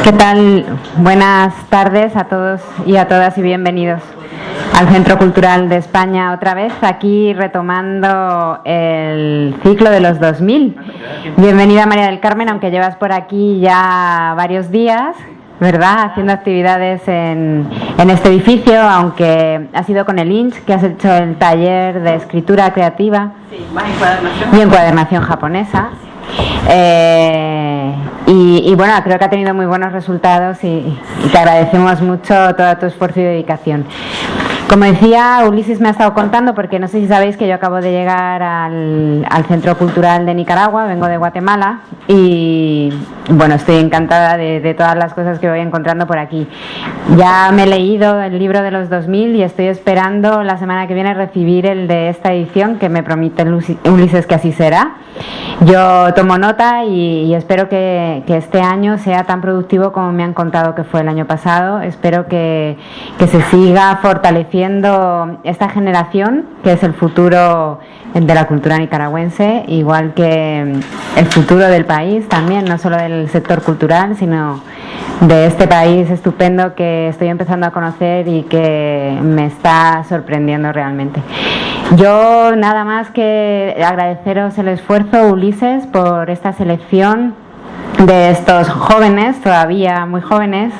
¿Qué tal? Buenas tardes a todos y a todas y bienvenidos al Centro Cultural de España otra vez, aquí retomando el ciclo de los 2000. Bienvenida María del Carmen, aunque llevas por aquí ya varios días, ¿verdad? Haciendo actividades en este edificio, aunque ha sido con el INCH, que has hecho el taller de escritura creativa y encuadernación japonesa. Y bueno, creo que ha tenido muy buenos resultados y te agradecemos mucho todo tu esfuerzo y dedicación. Como decía, Ulises me ha estado contando, porque no sé si sabéis que yo acabo de llegar al Centro Cultural de Nicaragua, vengo de Guatemala y bueno, estoy encantada de todas las cosas que voy encontrando por aquí. Ya me he leído el libro de los 2000 y estoy esperando la semana que viene recibir el de esta edición, que me promete Ulises que así será. Yo tomo nota y espero que este año sea tan productivo como me han contado que fue el año pasado. Espero que se siga fortaleciendo esta generación, que es el futuro de la cultura nicaragüense, igual que el futuro del país también, no solo del sector cultural, sino de este país estupendo que estoy empezando a conocer y que me está sorprendiendo realmente. Yo nada más que agradeceros el esfuerzo, Ulises, por esta selección de estos jóvenes, todavía muy jóvenes,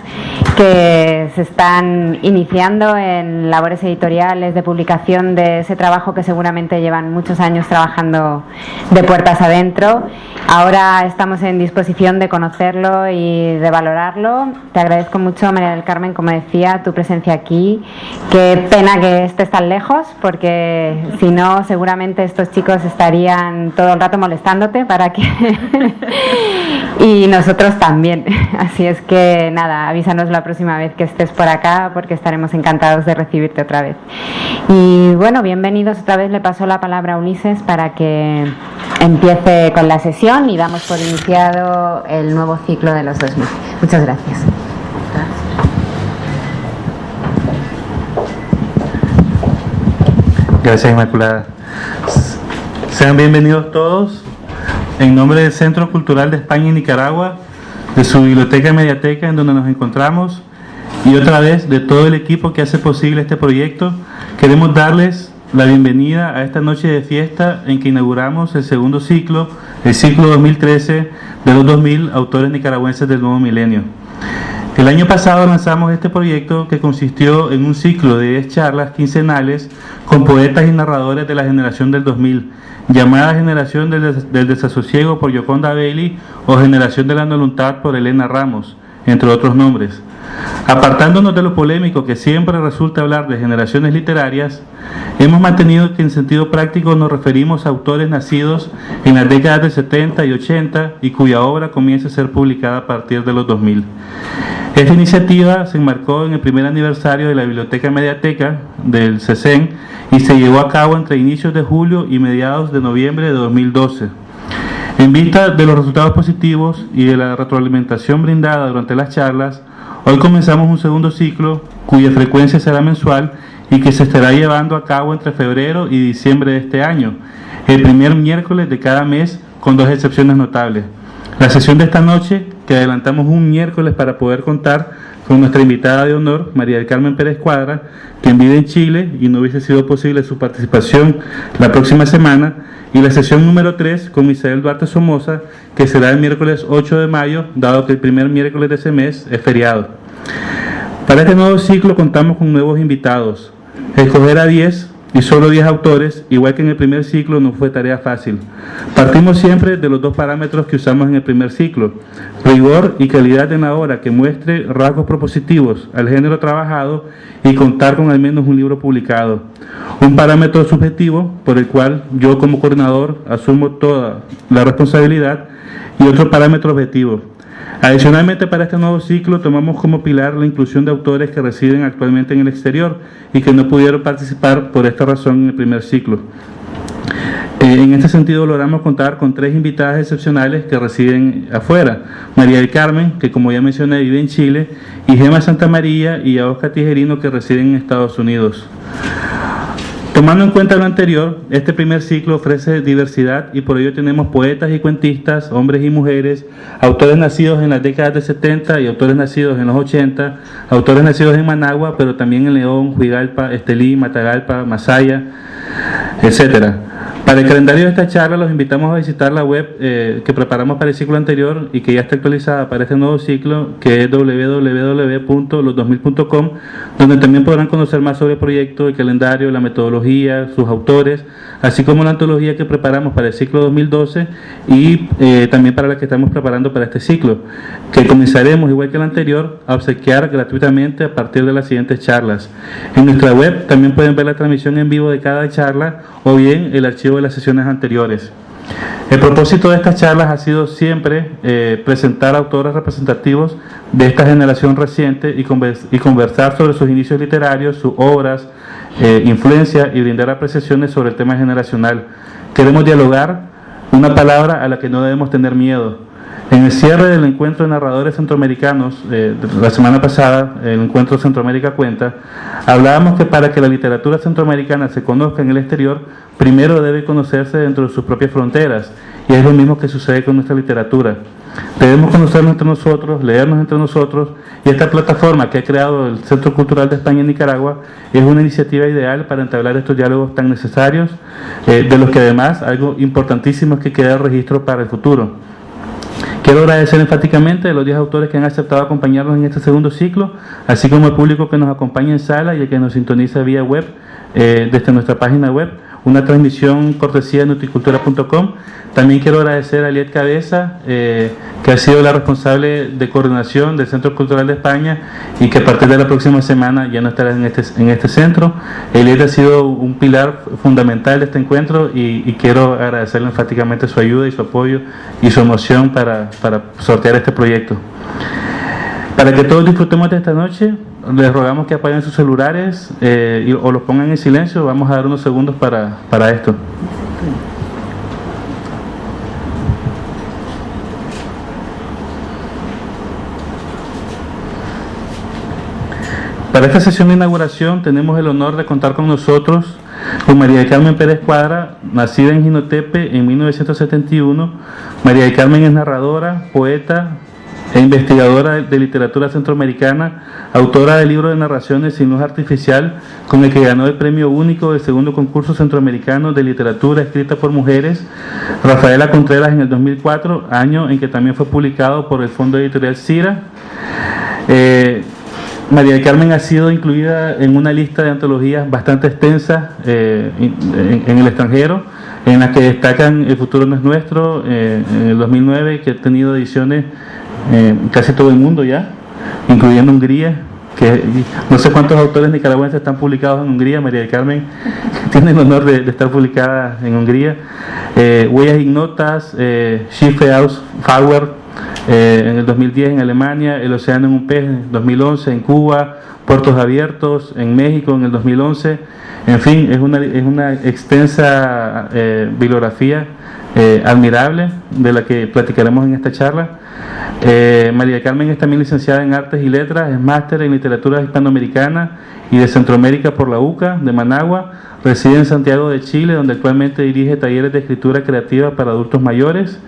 que se están iniciando en labores editoriales de publicación de ese trabajo que seguramente llevan muchos años trabajando de puertas adentro. Ahora estamos en disposición de conocerlo y de valorarlo. Te agradezco mucho, María del Carmen, como decía, tu presencia aquí. Qué pena que estés tan lejos, porque si no, seguramente estos chicos estarían todo el rato molestándote para que... y nosotros también. Así es que nada, avísanos la próxima vez que estés por acá, porque estaremos encantados de recibirte otra vez. Y bueno, bienvenidos otra vez. Le paso la palabra a Ulises para que empiece con la sesión y damos por iniciado el nuevo ciclo de los 2000. Muchas gracias. Gracias, Inmaculada. Sean bienvenidos todos. En nombre del Centro Cultural de España y Nicaragua, de su biblioteca y mediateca en donde nos encontramos, y otra vez de todo el equipo que hace posible este proyecto, queremos darles la bienvenida a esta noche de fiesta en que inauguramos el segundo ciclo, el ciclo 2013 de los 2000 autores nicaragüenses del nuevo milenio. El año pasado lanzamos este proyecto, que consistió en un ciclo de 10 charlas quincenales con poetas y narradores de la generación del 2000, llamada Generación del Desasosiego por Yoconda Bailey o Generación de la Voluntad por Elena Ramos, entre otros nombres. Apartándonos de lo polémico que siempre resulta hablar de generaciones literarias, hemos mantenido que en sentido práctico nos referimos a autores nacidos en las décadas de 70 y 80 y cuya obra comienza a ser publicada a partir de los 2000. Esta iniciativa se enmarcó en el primer aniversario de la Biblioteca Mediateca del CECEN y se llevó a cabo entre inicios de julio y mediados de noviembre de 2012. En vista de los resultados positivos y de la retroalimentación brindada durante las charlas, hoy comenzamos un segundo ciclo cuya frecuencia será mensual y que se estará llevando a cabo entre febrero y diciembre de este año, el primer miércoles de cada mes, con dos excepciones notables. La sesión de esta noche, que adelantamos un miércoles para poder contar con nuestra invitada de honor, María del Carmen Pérez Cuadra, quien vive en Chile y no hubiese sido posible su participación la próxima semana, y la sesión número 3 con Misael Duarte Somoza, que será el miércoles 8 de mayo, dado que el primer miércoles de ese mes es feriado. Para este nuevo ciclo contamos con nuevos invitados. Escoger a 10 y solo 10 autores, igual que en el primer ciclo, no fue tarea fácil. Partimos siempre de los dos parámetros que usamos en el primer ciclo: rigor y calidad en la obra que muestre rasgos propositivos al género trabajado y contar con al menos un libro publicado. Un parámetro subjetivo por el cual yo como coordinador asumo toda la responsabilidad, y otro parámetro objetivo. Adicionalmente, para este nuevo ciclo tomamos como pilar la inclusión de autores que residen actualmente en el exterior y que no pudieron participar por esta razón en el primer ciclo. En este sentido logramos contar con 3 invitadas excepcionales que residen afuera: María del Carmen, que como ya mencioné vive en Chile, y Gema Santamaría y Oscar Tijerino, que residen en Estados Unidos. Tomando en cuenta lo anterior, este primer ciclo ofrece diversidad y por ello tenemos poetas y cuentistas, hombres y mujeres, autores nacidos en las décadas de 70 y autores nacidos en los 80, autores nacidos en Managua, pero también en León, Huigalpa, Estelí, Matagalpa, Masaya, etcétera. Para el calendario de esta charla los invitamos a visitar la web que preparamos para el ciclo anterior y que ya está actualizada para este nuevo ciclo, que es www.los2000.com, donde también podrán conocer más sobre el proyecto, el calendario, la metodología, sus autores, así como la antología que preparamos para el ciclo 2012 y también para la que estamos preparando para este ciclo, que comenzaremos, igual que el anterior, a obsequiar gratuitamente a partir de las siguientes charlas. En nuestra web también pueden ver la transmisión en vivo de cada charla o bien el archivo de las sesiones anteriores. El propósito de estas charlas ha sido siempre presentar autores representativos de esta generación reciente y conversar sobre sus inicios literarios, sus obras, influencia y brindar apreciaciones sobre el tema generacional. Queremos dialogar, una palabra a la que no debemos tener miedo. En el cierre del encuentro de narradores centroamericanos, la semana pasada, el encuentro Centroamérica Cuenta, hablábamos que para que la literatura centroamericana se conozca en el exterior, primero debe conocerse dentro de sus propias fronteras, y es lo mismo que sucede con nuestra literatura. Debemos conocernos entre nosotros, leernos entre nosotros, y esta plataforma que ha creado el Centro Cultural de España en Nicaragua es una iniciativa ideal para entablar estos diálogos tan necesarios, de los que además algo importantísimo es que quede el registro para el futuro. Quiero agradecer enfáticamente a los 10 autores que han aceptado acompañarnos en este segundo ciclo, así como al público que nos acompaña en sala y el que nos sintoniza vía web, desde nuestra página web, una transmisión cortesía de nutricultura.com. También quiero agradecer a Eliet Cabeza, que ha sido la responsable de coordinación del Centro Cultural de España y que a partir de la próxima semana ya no estará en este centro. Eliet ha sido un pilar fundamental de este encuentro y quiero agradecerle enfáticamente su ayuda y su apoyo y su emoción para sortear este proyecto. Para que todos disfrutemos de esta noche, les rogamos que apaguen sus celulares o los pongan en silencio. Vamos a dar unos segundos para esto. Para esta sesión de inauguración tenemos el honor de contar con nosotros con María del Carmen Pérez Cuadra, nacida en Jinotepe en 1971. María del Carmen es narradora, poeta e investigadora de literatura centroamericana, autora del libro de narraciones Sin Luz Artificial, con el que ganó el premio único del segundo concurso centroamericano de literatura escrita por mujeres Rafaela Contreras en el 2004, año en que también fue publicado por el Fondo Editorial CIRA. María del Carmen ha sido incluida en una lista de antologías bastante extensa en el extranjero, en la que destacan El futuro no es nuestro, en el 2009, que ha tenido ediciones casi todo el mundo ya, incluyendo Hungría, que no sé cuántos autores nicaragüenses están publicados en Hungría. María del Carmen tiene el honor de estar publicada en Hungría. Huellas Ignotas, Schiffe aus Fauer, en el 2010 en Alemania, El océano en un pez en el 2011 en Cuba, Puertos Abiertos en México en el 2011. En fin, es una extensa bibliografía admirable de la que platicaremos en esta charla. María del Carmen es también licenciada en Artes y Letras, es máster en Literatura Hispanoamericana y de Centroamérica por la UCA de Managua. Reside en Santiago de Chile, donde actualmente dirige talleres de escritura creativa para adultos mayores.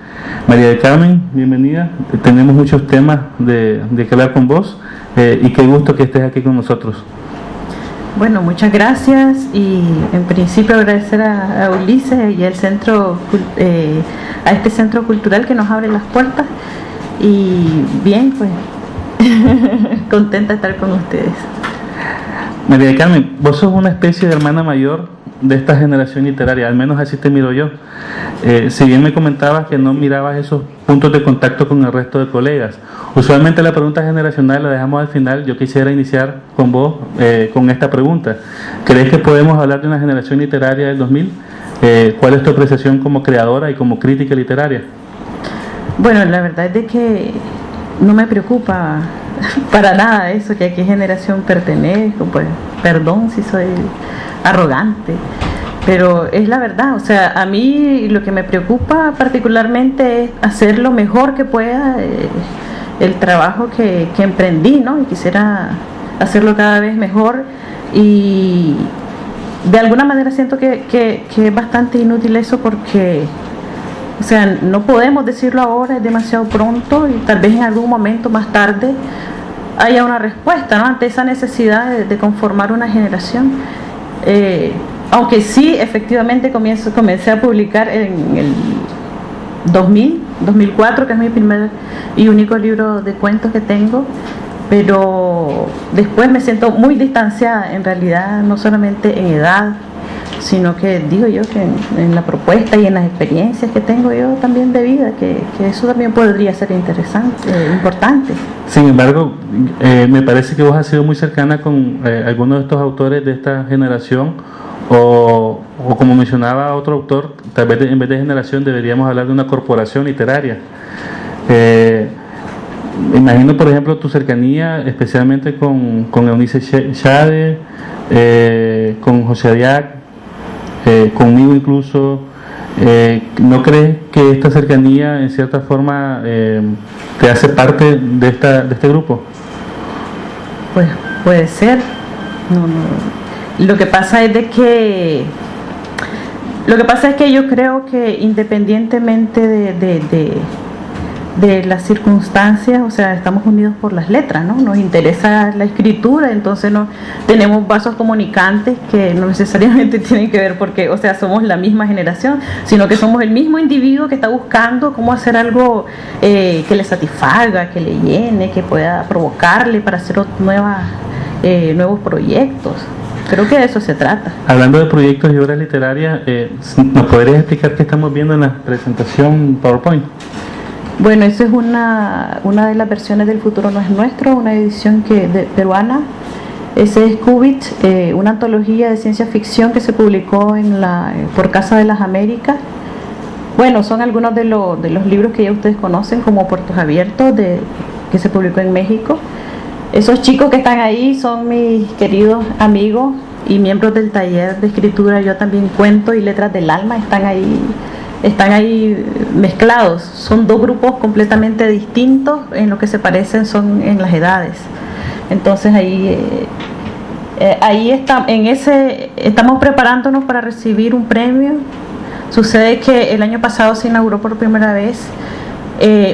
María del Carmen, bienvenida. Tenemos muchos temas de que hablar con vos y qué gusto que estés aquí con nosotros. Bueno, muchas gracias y en principio agradecer a Ulises y al centro, a este centro cultural que nos abre las puertas y bien, pues contenta de estar con ustedes. María del Carmen, vos sos una especie de hermana mayor de esta generación literaria, al menos así te miro yo. Si bien me comentabas que no mirabas esos puntos de contacto con el resto de colegas, usualmente la pregunta generacional la dejamos al final. Yo quisiera iniciar con vos con esta pregunta. ¿Crees que podemos hablar de una generación literaria del 2000? ¿Cuál es tu apreciación como creadora y como crítica literaria? Bueno, la verdad es de que no me preocupa para nada eso, que a qué generación pertenezco, pues perdón si soy arrogante, pero es la verdad. O sea, a mí lo que me preocupa particularmente es hacer lo mejor que pueda el trabajo que emprendí, ¿no? Y quisiera hacerlo cada vez mejor y de alguna manera siento que es bastante inútil eso porque, o sea, no podemos decirlo ahora, es demasiado pronto y tal vez en algún momento más tarde haya una respuesta, ¿no?, ante esa necesidad de conformar una generación. Aunque sí, efectivamente comencé a publicar en el 2004, que es mi primer y único libro de cuentos que tengo, pero después me siento muy distanciada, en realidad, no solamente en edad, sino que digo yo que en la propuesta y en las experiencias que tengo yo también de vida, que eso también podría ser interesante, importante. Sin embargo, me parece que vos has sido muy cercana con algunos de estos autores de esta generación, o como mencionaba otro autor, tal vez en vez de generación deberíamos hablar de una corporación literaria. Imagino, por ejemplo, tu cercanía especialmente con Eunice Schade, con José Diac, conmigo incluso. ¿No crees que esta cercanía en cierta forma te hace parte de este grupo? Pues puede ser. No. Lo que pasa es que yo creo que independientemente de las circunstancias, o sea, estamos unidos por las letras, ¿no? Nos interesa la escritura, entonces no tenemos vasos comunicantes que no necesariamente tienen que ver porque, o sea, somos la misma generación, sino que somos el mismo individuo que está buscando cómo hacer algo que le satisfaga, que le llene, que pueda provocarle para hacer nuevos proyectos. Creo que de eso se trata. Hablando de proyectos y obras literarias, ¿nos podrías explicar qué estamos viendo en la presentación PowerPoint? Bueno, esa es una de las versiones del Futuro no es nuestro, una edición peruana. Ese es Qubit, una antología de ciencia ficción que se publicó por Casa de las Américas. Bueno, son algunos de los libros que ya ustedes conocen, como Puertos Abiertos, que se publicó en México. Esos chicos que están ahí son mis queridos amigos y miembros del taller de escritura Yo También Cuento y Letras del Alma. Están ahí mezclados. Son dos grupos completamente distintos, en lo que se parecen son en las edades. Entonces estamos preparándonos para recibir un premio. Sucede que el año pasado se inauguró por primera vez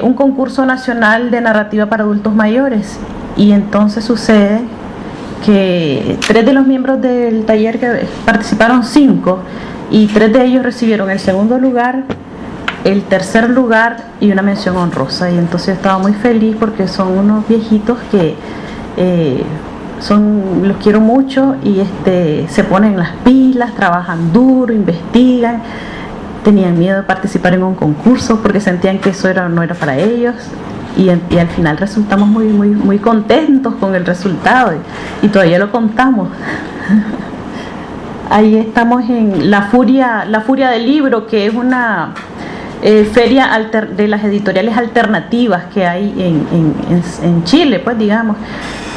un concurso nacional de narrativa para adultos mayores, y entonces sucede que 3 de los miembros del taller, que participaron 5, y 3 de ellos recibieron el segundo lugar, el tercer lugar y una mención honrosa. Y entonces yo estaba muy feliz porque son unos viejitos que los quiero mucho y se ponen las pilas, trabajan duro, investigan. Tenían miedo de participar en un concurso porque sentían que eso no era para ellos, y al final resultamos muy, muy, muy contentos con el resultado y todavía lo contamos. Ahí estamos en La Furia del Libro, que es una feria de las editoriales alternativas que hay en Chile, pues digamos.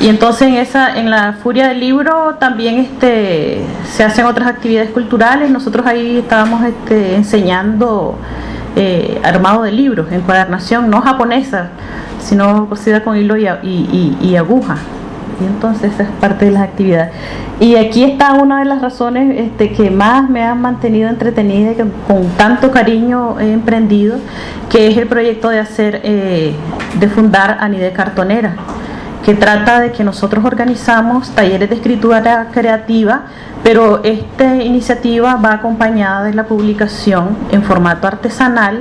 Y entonces en La Furia del Libro también se hacen otras actividades culturales. Nosotros ahí estábamos enseñando armado de libros, encuadernación no japonesa, sino cosida con hilo y aguja. Y entonces esa es parte de las actividades. Y aquí está una de las razones que más me han mantenido entretenida y que con tanto cariño he emprendido, que es el proyecto de fundar Anide Cartonera, que trata de que nosotros organizamos talleres de escritura creativa, pero esta iniciativa va acompañada de la publicación en formato artesanal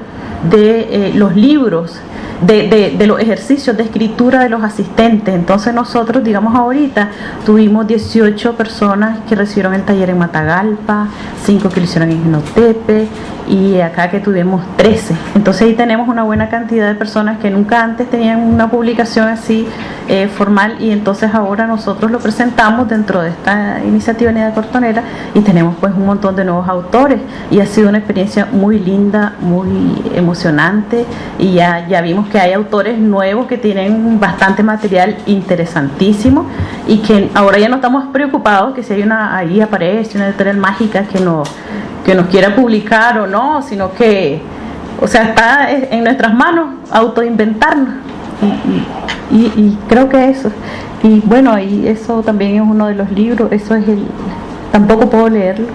de los libros, de los ejercicios de escritura de los asistentes. Entonces nosotros, digamos, ahorita tuvimos 18 personas que recibieron el taller en Matagalpa, 5 que lo hicieron en Jinotepe, y acá que tuvimos 13. Entonces ahí tenemos una buena cantidad de personas que nunca antes tenían una publicación así formal, y entonces ahora nosotros lo presentamos dentro de esta iniciativa Anide Cartonera y tenemos pues un montón de nuevos autores, y ha sido una experiencia muy linda, muy emocionante, y ya vimos que hay autores nuevos que tienen bastante material interesantísimo, y que ahora ya no estamos preocupados que si ahí aparece una editorial mágica que nos quiera publicar o no, sino que, o sea, está en nuestras manos autoinventarnos, y creo que eso. Y bueno, y eso también es uno de los libros, eso es tampoco puedo leerlo.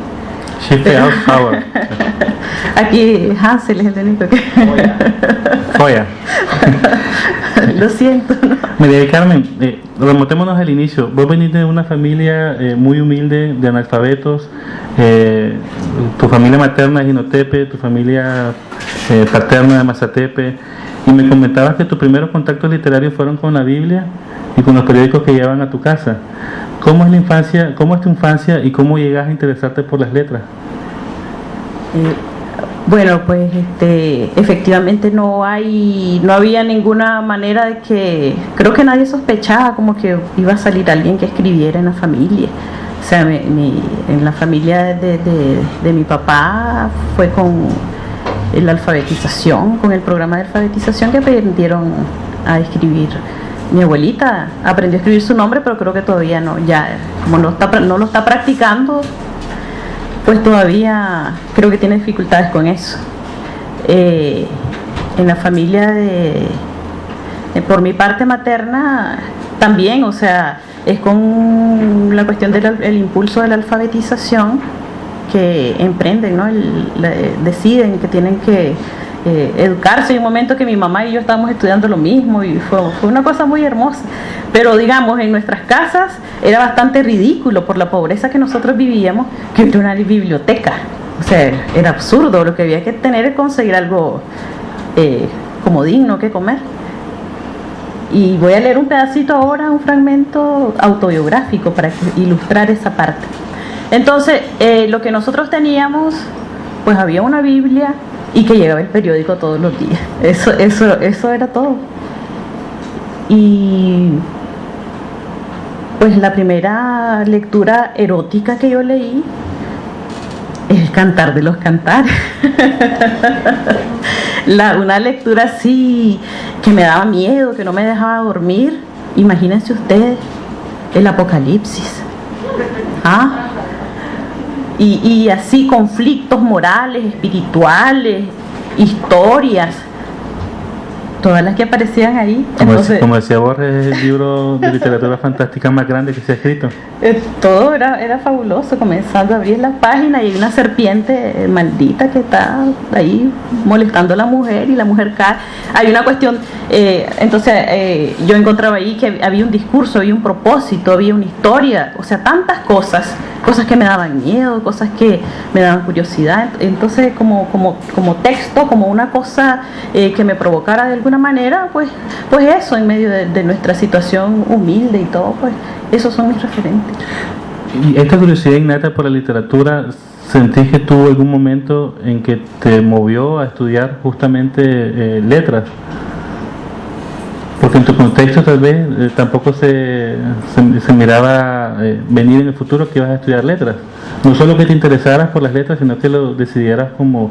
Schiffe Ausbauer. Aquí Hansel es el único que... Joya. Lo siento, ¿no? María del Carmen, remontémonos al inicio. Vos venís de una familia muy humilde, de analfabetos. Tu familia materna es Jinotepe, tu familia paterna de Mazatepe. Y me comentabas que tus primeros contactos literarios fueron con la Biblia y con los periódicos que llevaban a tu casa. ¿Cómo es la infancia, cómo es tu infancia y cómo llegas a interesarte por las letras? Bueno, pues efectivamente no había ninguna manera de que, creo que nadie sospechaba como que iba a salir alguien que escribiera en la familia. O sea, en la familia de mi papá fue con la alfabetización, con el programa de alfabetización que aprendieron a escribir. Mi abuelita aprendió a escribir su nombre, pero creo que todavía no, ya como no lo está practicando, pues todavía creo que tiene dificultades con eso. En la familia por mi parte materna también, o sea, es con la cuestión del impulso de la alfabetización que emprenden, ¿no? Deciden que tienen que educarse. Hay un momento que mi mamá y yo estábamos estudiando lo mismo y fue una cosa muy hermosa, pero digamos en nuestras casas era bastante ridículo por la pobreza que nosotros vivíamos que hubiera una biblioteca. O sea, era absurdo. Lo que había que tener es conseguir algo como digno que comer. Y voy a leer un pedacito ahora, un fragmento autobiográfico para ilustrar esa parte. Entonces, lo que nosotros teníamos, pues había una Biblia y que llegaba el periódico todos los días. Eso era todo. Y pues la primera lectura erótica que yo leí es El Cantar de los Cantares. Una lectura así que me daba miedo, que no me dejaba dormir. Imagínense ustedes el Apocalipsis. Y así conflictos morales, espirituales, historias, todas las que aparecían ahí. Entonces, como decía Borges, es el libro de literatura fantástica más grande que se ha escrito. Todo era fabuloso, comenzando a abrir las páginas y hay una serpiente maldita que está ahí molestando a la mujer y la mujer cae. Hay una cuestión, entonces yo encontraba ahí que había un discurso, había un propósito, había una historia, o sea, tantas cosas que me daban miedo, cosas que me daban curiosidad. Entonces como texto, como una cosa que me provocara de alguna manera, pues eso, en medio de nuestra situación humilde y todo, pues esos son mis referentes. Y esta curiosidad innata por la literatura, ¿sentís que tuvo algún momento en que te movió a estudiar justamente letras? Porque en tu contexto tal vez tampoco se miraba venir en el futuro que ibas a estudiar letras. No solo que te interesaras por las letras, sino que lo decidieras como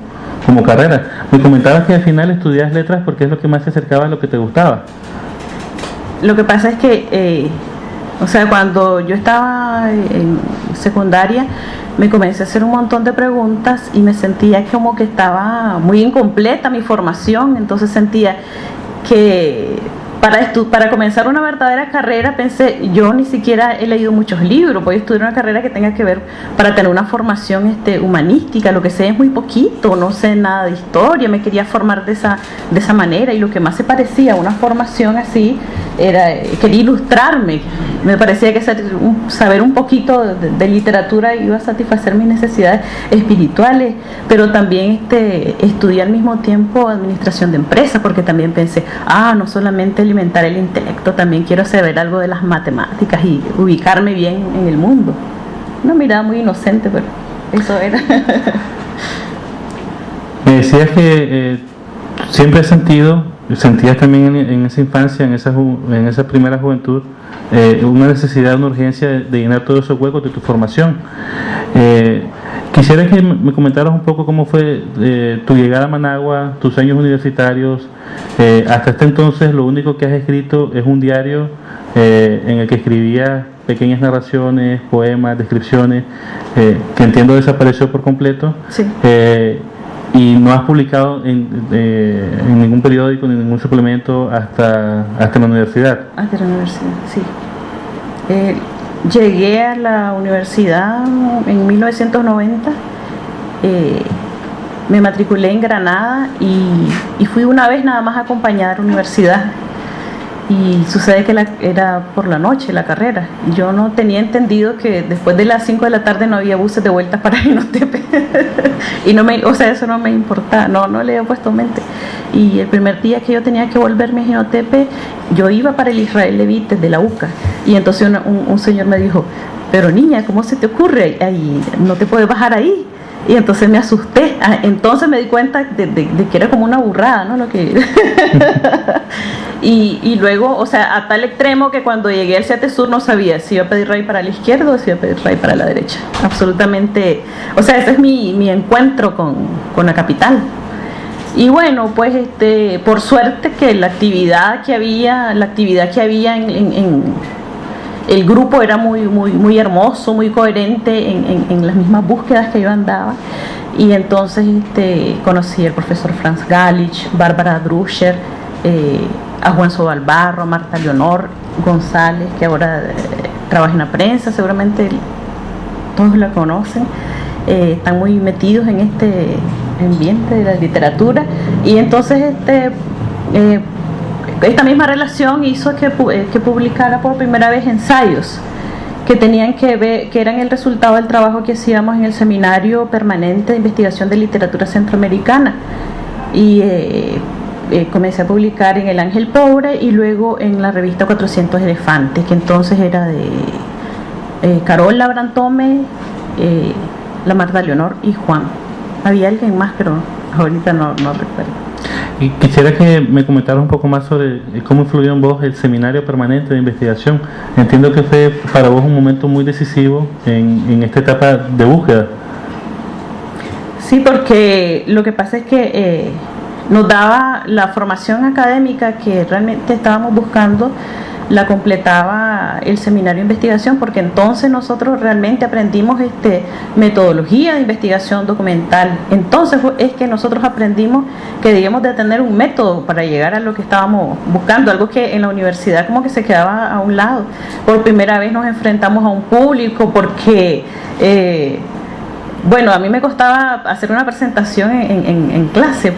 carrera. Me comentabas que al final estudias letras porque es lo que más se acercaba a lo que te gustaba. Lo que pasa es que, o sea, cuando yo estaba en secundaria, me comencé a hacer un montón de preguntas y me sentía como que estaba muy incompleta mi formación. Entonces sentía que para comenzar una verdadera carrera, pensé, yo ni siquiera he leído muchos libros, voy a estudiar una carrera que tenga que ver para tener una formación humanística, lo que sé es muy poquito, no sé nada de historia, me quería formar de esa manera y lo que más se parecía a una formación así quería ilustrarme, me parecía que saber un poquito de literatura iba a satisfacer mis necesidades espirituales, pero también estudié al mismo tiempo administración de empresas, porque también pensé, no solamente alimentar el intelecto, también quiero saber algo de las matemáticas y ubicarme bien en el mundo. Una mirada muy inocente, pero eso era. Me decías que siempre sentías también en esa infancia, en esa primera juventud, una necesidad, una urgencia de llenar todos esos huecos de tu formación. Quisiera que me comentaras un poco cómo fue tu llegada a Managua, tus años universitarios. Hasta este entonces lo único que has escrito es un diario en el que escribías pequeñas narraciones, poemas, descripciones, que entiendo desapareció por completo. Sí. Y no has publicado en ningún periódico, ni ningún suplemento hasta la universidad. Hasta la universidad, sí. llegué a la universidad en 1990, me matriculé en Granada y fui una vez nada más acompañada a la universidad. Y sucede que era por la noche la carrera. Yo no tenía entendido que después de las 5 de la tarde no había buses de vuelta para Jinotepe. Y eso no me importaba, no le había puesto mente. Y el primer día que yo tenía que volverme a Jinotepe, yo iba para el Israel Levit desde la UCA. Y entonces un señor me dijo, pero niña, ¿cómo se te ocurre? Ahí, no te puedes bajar ahí. Y entonces me asusté. Entonces me di cuenta de que era como una burrada, ¿no? Lo que y luego, o sea, a tal extremo que cuando llegué al 7 Sur no sabía si iba a pedir RAI para la izquierda o si iba a pedir RAI para la derecha. Absolutamente. O sea, ese es mi encuentro con la capital. Y bueno, pues por suerte que la actividad que había en el grupo era muy hermoso, muy coherente en las mismas búsquedas que yo andaba. Y entonces conocí al profesor Franz Galich, Bárbara Druscher, a Juan Sobalbarro, a Marta Leonor González, que ahora trabaja en la prensa, seguramente todos la conocen. Están muy metidos en este ambiente de la literatura. Y entonces esta misma relación hizo que publicara por primera vez ensayos que tenían que ver, que eran el resultado del trabajo que hacíamos en el Seminario Permanente de Investigación de Literatura Centroamericana. Y comencé a publicar en El Ángel Pobre y luego en la revista 400 Elefantes, que entonces era de Carola Brantome, la Marta Leonor y Juan. Había alguien más, pero ahorita no recuerdo. Y quisiera que me comentaras un poco más sobre cómo influyó en vos el Seminario Permanente de Investigación. Entiendo que fue para vos un momento muy decisivo en esta etapa de búsqueda. Sí, porque lo que pasa es que nos daba la formación académica que realmente estábamos buscando, la completaba el Seminario de Investigación, porque entonces nosotros realmente aprendimos metodología de investigación documental. Entonces es que nosotros aprendimos que debíamos de tener un método para llegar a lo que estábamos buscando, algo que en la universidad como que se quedaba a un lado. Por primera vez nos enfrentamos a un público porque bueno, a mí me costaba hacer una presentación en clase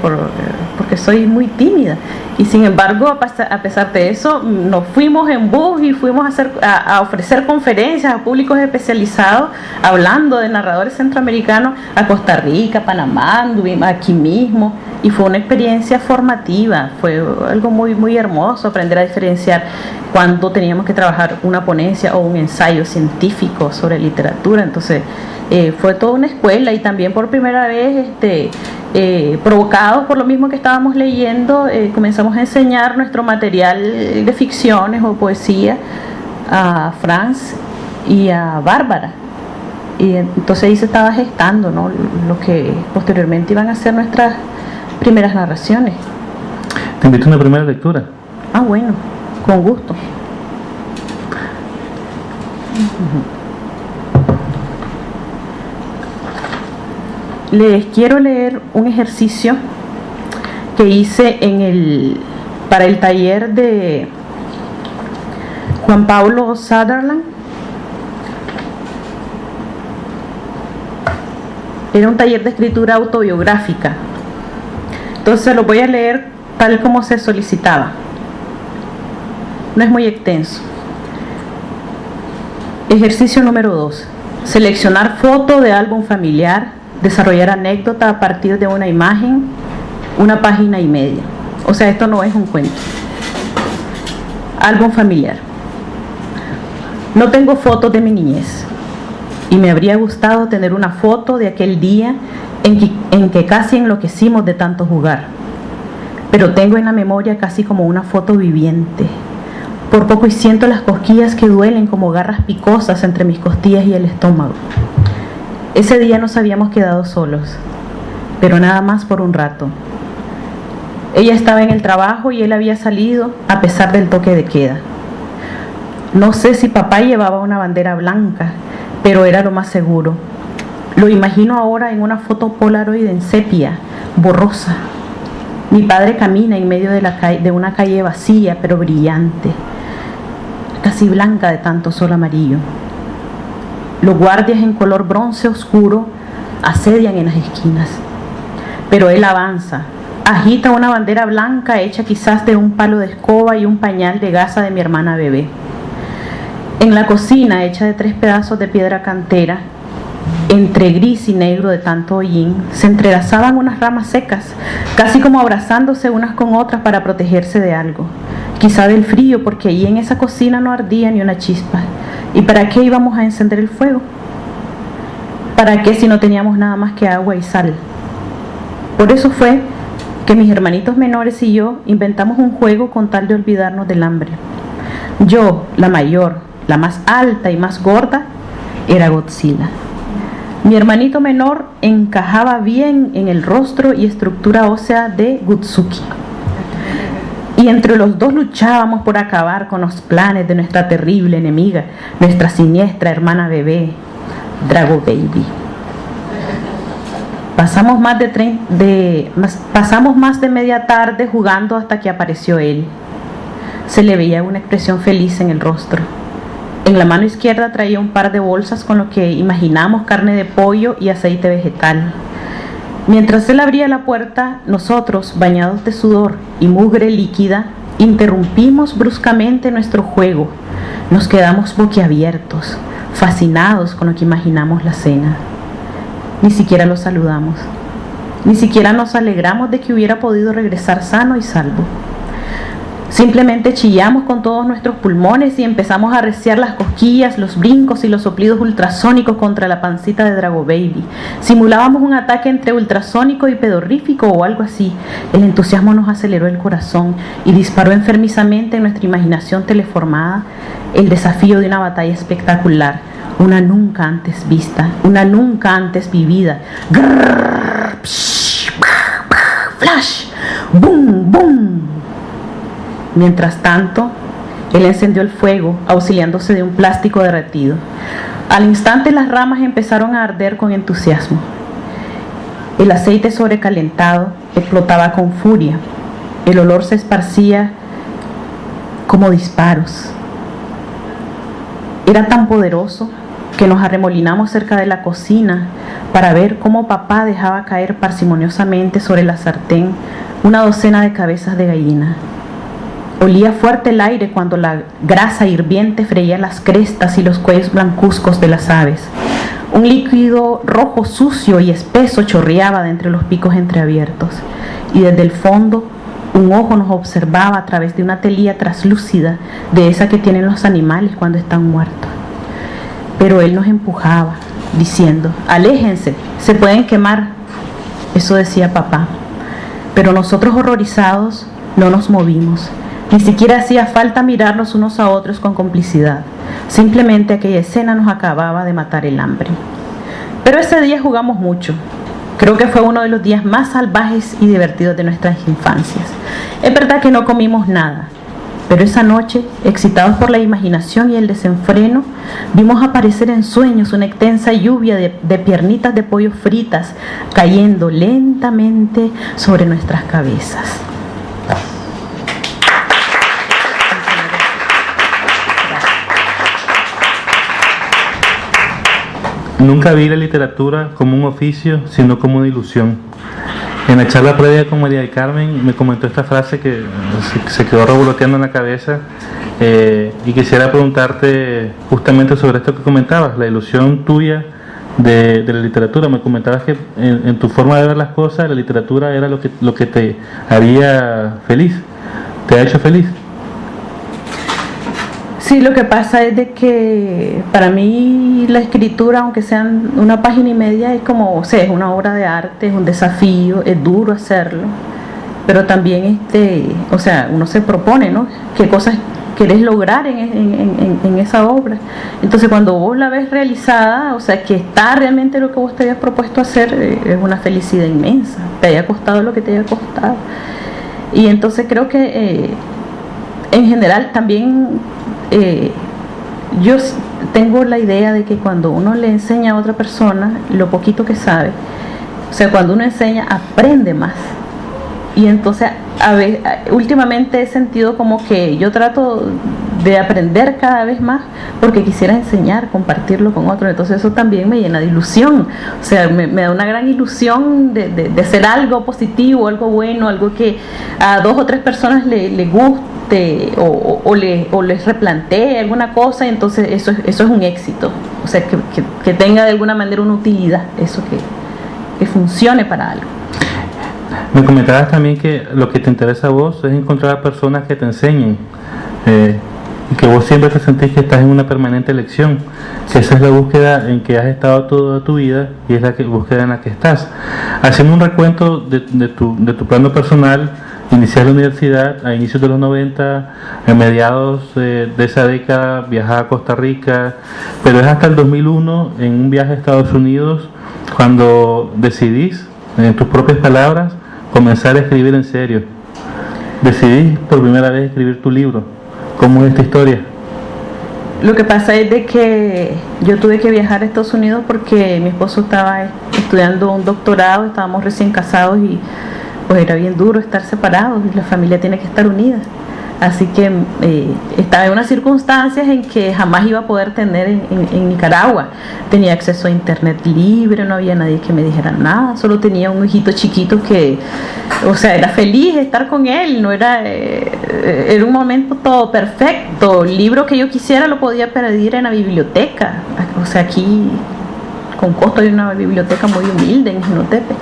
porque soy muy tímida, y sin embargo, a pesar de eso, nos fuimos en bus y fuimos a ofrecer conferencias a públicos especializados, hablando de narradores centroamericanos a Costa Rica, Panamá, aquí mismo, y fue una experiencia formativa, fue algo muy hermoso aprender a diferenciar cuando teníamos que trabajar una ponencia o un ensayo científico sobre literatura. Entonces fue toda una escuela, y también por primera vez provocados por lo mismo que estábamos leyendo, comenzamos a enseñar nuestro material de ficciones o poesía a Franz y a Bárbara, y entonces ahí se estaba gestando, ¿no?, lo que posteriormente iban a ser nuestras primeras narraciones. Te invito a una primera lectura. Ah, bueno, con gusto. Les quiero leer un ejercicio que hice para el taller de Juan Pablo Sutherland. Era un taller de escritura autobiográfica. Entonces lo voy a leer tal como se solicitaba. No es muy extenso. Ejercicio número 2. Seleccionar foto de álbum familiar. Desarrollar anécdota a partir de una imagen, una página y media. O sea, esto no es un cuento. Álbum familiar. No tengo fotos de mi niñez, y me habría gustado tener una foto de aquel día en que casi enloquecimos de tanto jugar. Pero tengo en la memoria casi como una foto viviente. Por poco y siento las cosquillas que duelen como garras picosas entre mis costillas y el estómago. Ese día nos habíamos quedado solos, pero nada más por un rato. Ella estaba en el trabajo y él había salido a pesar del toque de queda. No sé si papá llevaba una bandera blanca, pero era lo más seguro. Lo imagino ahora en una foto Polaroid en sepia, borrosa. Mi padre camina en medio de una calle vacía pero brillante, casi blanca de tanto sol amarillo. Los guardias en color bronce oscuro asedian en las esquinas. Pero él avanza, agita una bandera blanca hecha quizás de un palo de escoba y un pañal de gasa de mi hermana bebé. En la cocina, hecha de 3 pedazos de piedra cantera, entre gris y negro de tanto hollín, se entrelazaban unas ramas secas, casi como abrazándose unas con otras para protegerse de algo. Quizá del frío, porque allí en esa cocina no ardía ni una chispa. ¿Y para qué íbamos a encender el fuego? ¿Para qué si no teníamos nada más que agua y sal? Por eso fue que mis hermanitos menores y yo inventamos un juego con tal de olvidarnos del hambre. Yo, la mayor, la más alta y más gorda, era Godzilla. Mi hermanito menor encajaba bien en el rostro y estructura ósea de Gutsuki. Y entre los dos luchábamos por acabar con los planes de nuestra terrible enemiga, nuestra siniestra hermana bebé, Drago Baby. Pasamos más de media tarde jugando hasta que apareció él. Se le veía una expresión feliz en el rostro. En la mano izquierda traía un par de bolsas con lo que imaginamos carne de pollo y aceite vegetal. Mientras él abría la puerta, nosotros, bañados de sudor y mugre líquida, interrumpimos bruscamente nuestro juego. Nos quedamos boquiabiertos, fascinados con lo que imaginamos la cena. Ni siquiera lo saludamos. Ni siquiera nos alegramos de que hubiera podido regresar sano y salvo. Simplemente chillamos con todos nuestros pulmones y empezamos a arreciar las cosquillas, los brincos y los soplidos ultrasónicos contra la pancita de Drago Baby. Simulábamos un ataque entre ultrasónico y pedorrífico o algo así. El entusiasmo nos aceleró el corazón y disparó enfermizamente en nuestra imaginación teleformada el desafío de una batalla espectacular, una nunca antes vista, una nunca antes vivida. Grrr, psh, flash, boom, boom. Mientras tanto, él encendió el fuego, auxiliándose de un plástico derretido. Al instante las ramas empezaron a arder con entusiasmo. El aceite sobrecalentado explotaba con furia. El olor se esparcía como disparos. Era tan poderoso que nos arremolinamos cerca de la cocina para ver cómo papá dejaba caer parsimoniosamente sobre la sartén una docena de cabezas de gallina. Olía fuerte el aire cuando la grasa hirviente freía las crestas y los cuellos blancuzcos de las aves. Un líquido rojo sucio y espeso chorreaba de entre los picos entreabiertos, y desde el fondo un ojo nos observaba a través de una telilla traslúcida de esa que tienen los animales cuando están muertos. Pero él nos empujaba, diciendo: aléjense, se pueden quemar. Eso decía papá. Pero nosotros, horrorizados, no nos movimos. Ni siquiera hacía falta mirarnos unos a otros con complicidad. Simplemente aquella escena nos acababa de matar el hambre. Pero ese día jugamos mucho. Creo que fue uno de los días más salvajes y divertidos de nuestras infancias. Es verdad que no comimos nada, pero esa noche, excitados por la imaginación y el desenfreno, vimos aparecer en sueños una extensa lluvia de piernitas de pollo fritas cayendo lentamente sobre nuestras cabezas. Nunca vi la literatura como un oficio, sino como una ilusión. En la charla previa con María del Carmen me comentó esta frase que se quedó revoloteando en la cabeza, y quisiera preguntarte justamente sobre esto que comentabas, la ilusión tuya de la literatura. Me comentabas que en tu forma de ver las cosas, la literatura era lo que te haría feliz, te ha hecho feliz. Sí, lo que pasa es de que para mí la escritura, aunque sean una página y media, es como, o sea, es una obra de arte, es un desafío, es duro hacerlo, pero también o sea, uno se propone, ¿no?, qué cosas querés lograr en esa obra. Entonces cuando vos la ves realizada, o sea, que está realmente lo que vos te habías propuesto hacer, es una felicidad inmensa, te haya costado lo que te haya costado. Y entonces creo que en general también yo tengo la idea de que cuando uno le enseña a otra persona lo poquito que sabe, o sea, cuando uno enseña aprende más, Y entonces últimamente he sentido como que yo trato de aprender cada vez más porque quisiera enseñar, compartirlo con otros. Entonces eso también me llena de ilusión. O sea, me da una gran ilusión de hacer algo positivo, algo bueno, algo que a 2 o 3 personas le guste o les replantee alguna cosa. Entonces eso es un éxito. O sea, que tenga de alguna manera una utilidad, eso que funcione para algo. Me comentabas también que lo que te interesa a vos es encontrar a personas que te enseñen, y que vos siempre te sentís que estás en una permanente lección, que esa es la búsqueda en que has estado toda tu vida y es la búsqueda en la que estás. Haciendo un recuento de tu plano personal, iniciar la universidad a inicios de los 90, a mediados de esa década viajar a Costa Rica, pero es hasta el 2001 en un viaje a Estados Unidos cuando decidís, en tus propias palabras, comenzar a escribir en serio. Decidís por primera vez escribir tu libro. ¿Cómo es esta historia? Lo que pasa es de que yo tuve que viajar a Estados Unidos porque mi esposo estaba estudiando un doctorado, estábamos recién casados y pues era bien duro estar separados y la familia tiene que estar unida. Así que estaba en unas circunstancias en que jamás iba a poder tener en Nicaragua. Tenía acceso a internet libre, no había nadie que me dijera nada, solo tenía un hijito chiquito que, o sea, era feliz de estar con él, no era un momento todo perfecto. El libro que yo quisiera lo podía pedir en la biblioteca, o sea, aquí con costo hay una biblioteca muy humilde en Jinotepe.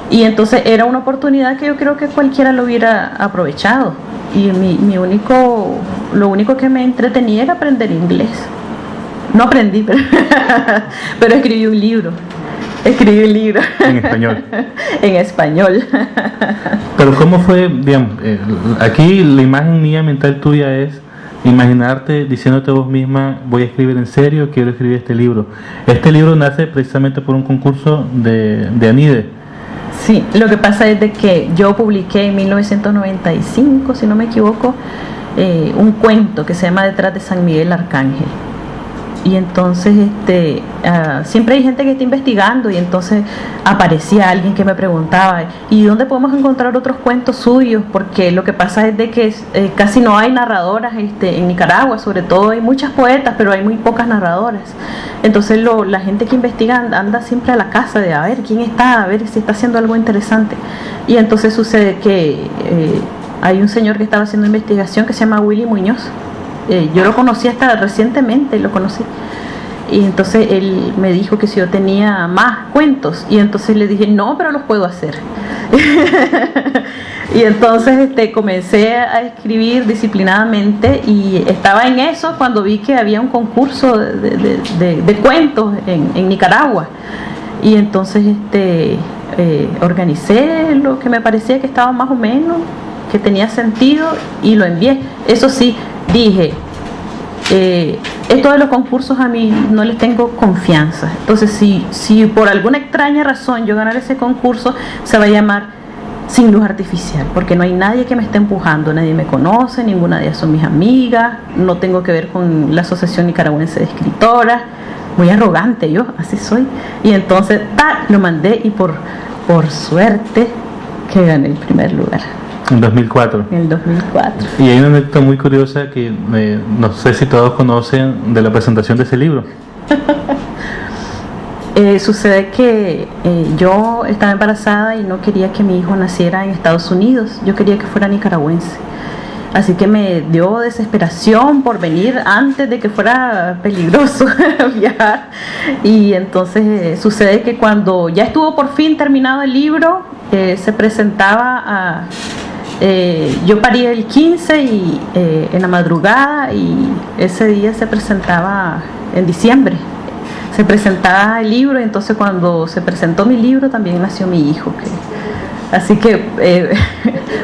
Y entonces era una oportunidad que yo creo que cualquiera lo hubiera aprovechado. Y lo único que me entretenía era aprender inglés. No aprendí, pero escribí un libro. En español. En español. Pero ¿cómo fue, digamos, aquí la imagen mía mental tuya es imaginarte diciéndote a vos misma, voy a escribir en serio, quiero escribir este libro. Este libro nace precisamente por un concurso de ANIDE. Sí, lo que pasa es de que yo publiqué en 1995, si no me equivoco, un cuento que se llama Detrás de San Miguel Arcángel. Y entonces siempre hay gente que está investigando y entonces aparecía alguien que me preguntaba, ¿y dónde podemos encontrar otros cuentos suyos? Porque lo que pasa es de que casi no hay narradoras en Nicaragua, sobre todo hay muchas poetas, pero hay muy pocas narradoras. Entonces la gente que investiga anda siempre a la casa de a ver quién está, a ver si está haciendo algo interesante. Y entonces sucede que hay un señor que estaba haciendo investigación que se llama Willy Muñoz. Yo lo conocí hasta recientemente, lo conocí. Y entonces él me dijo que si yo tenía más cuentos. Y entonces le dije, no, pero los puedo hacer. Y entonces comencé a escribir disciplinadamente y estaba en eso cuando vi que había un concurso de cuentos en Nicaragua. Y entonces organicé lo que me parecía que estaba más o menos, que tenía sentido y lo envié. Eso sí, dije, esto de los concursos a mí no les tengo confianza. Entonces si por alguna extraña razón yo ganar ese concurso, se va a llamar Sin Luz Artificial, porque no hay nadie que me esté empujando, nadie me conoce, ninguna de ellas son mis amigas, no tengo que ver con la Asociación Nicaragüense de Escritoras, muy arrogante yo, así soy. Y entonces lo mandé y por suerte que gané el primer lugar. En 2004. En el 2004. Y hay una anécdota muy curiosa que no sé si todos conocen de la presentación de ese libro. Sucede que yo estaba embarazada y no quería que mi hijo naciera en Estados Unidos, yo quería que fuera nicaragüense. Así que me dio desesperación por venir antes de que fuera peligroso viajar. Y entonces sucede que cuando ya estuvo por fin terminado el libro, se presentaba yo parí el 15 y en la madrugada, y ese día se presentaba en diciembre. Se presentaba el libro, y entonces cuando se presentó mi libro también nació mi hijo. Así que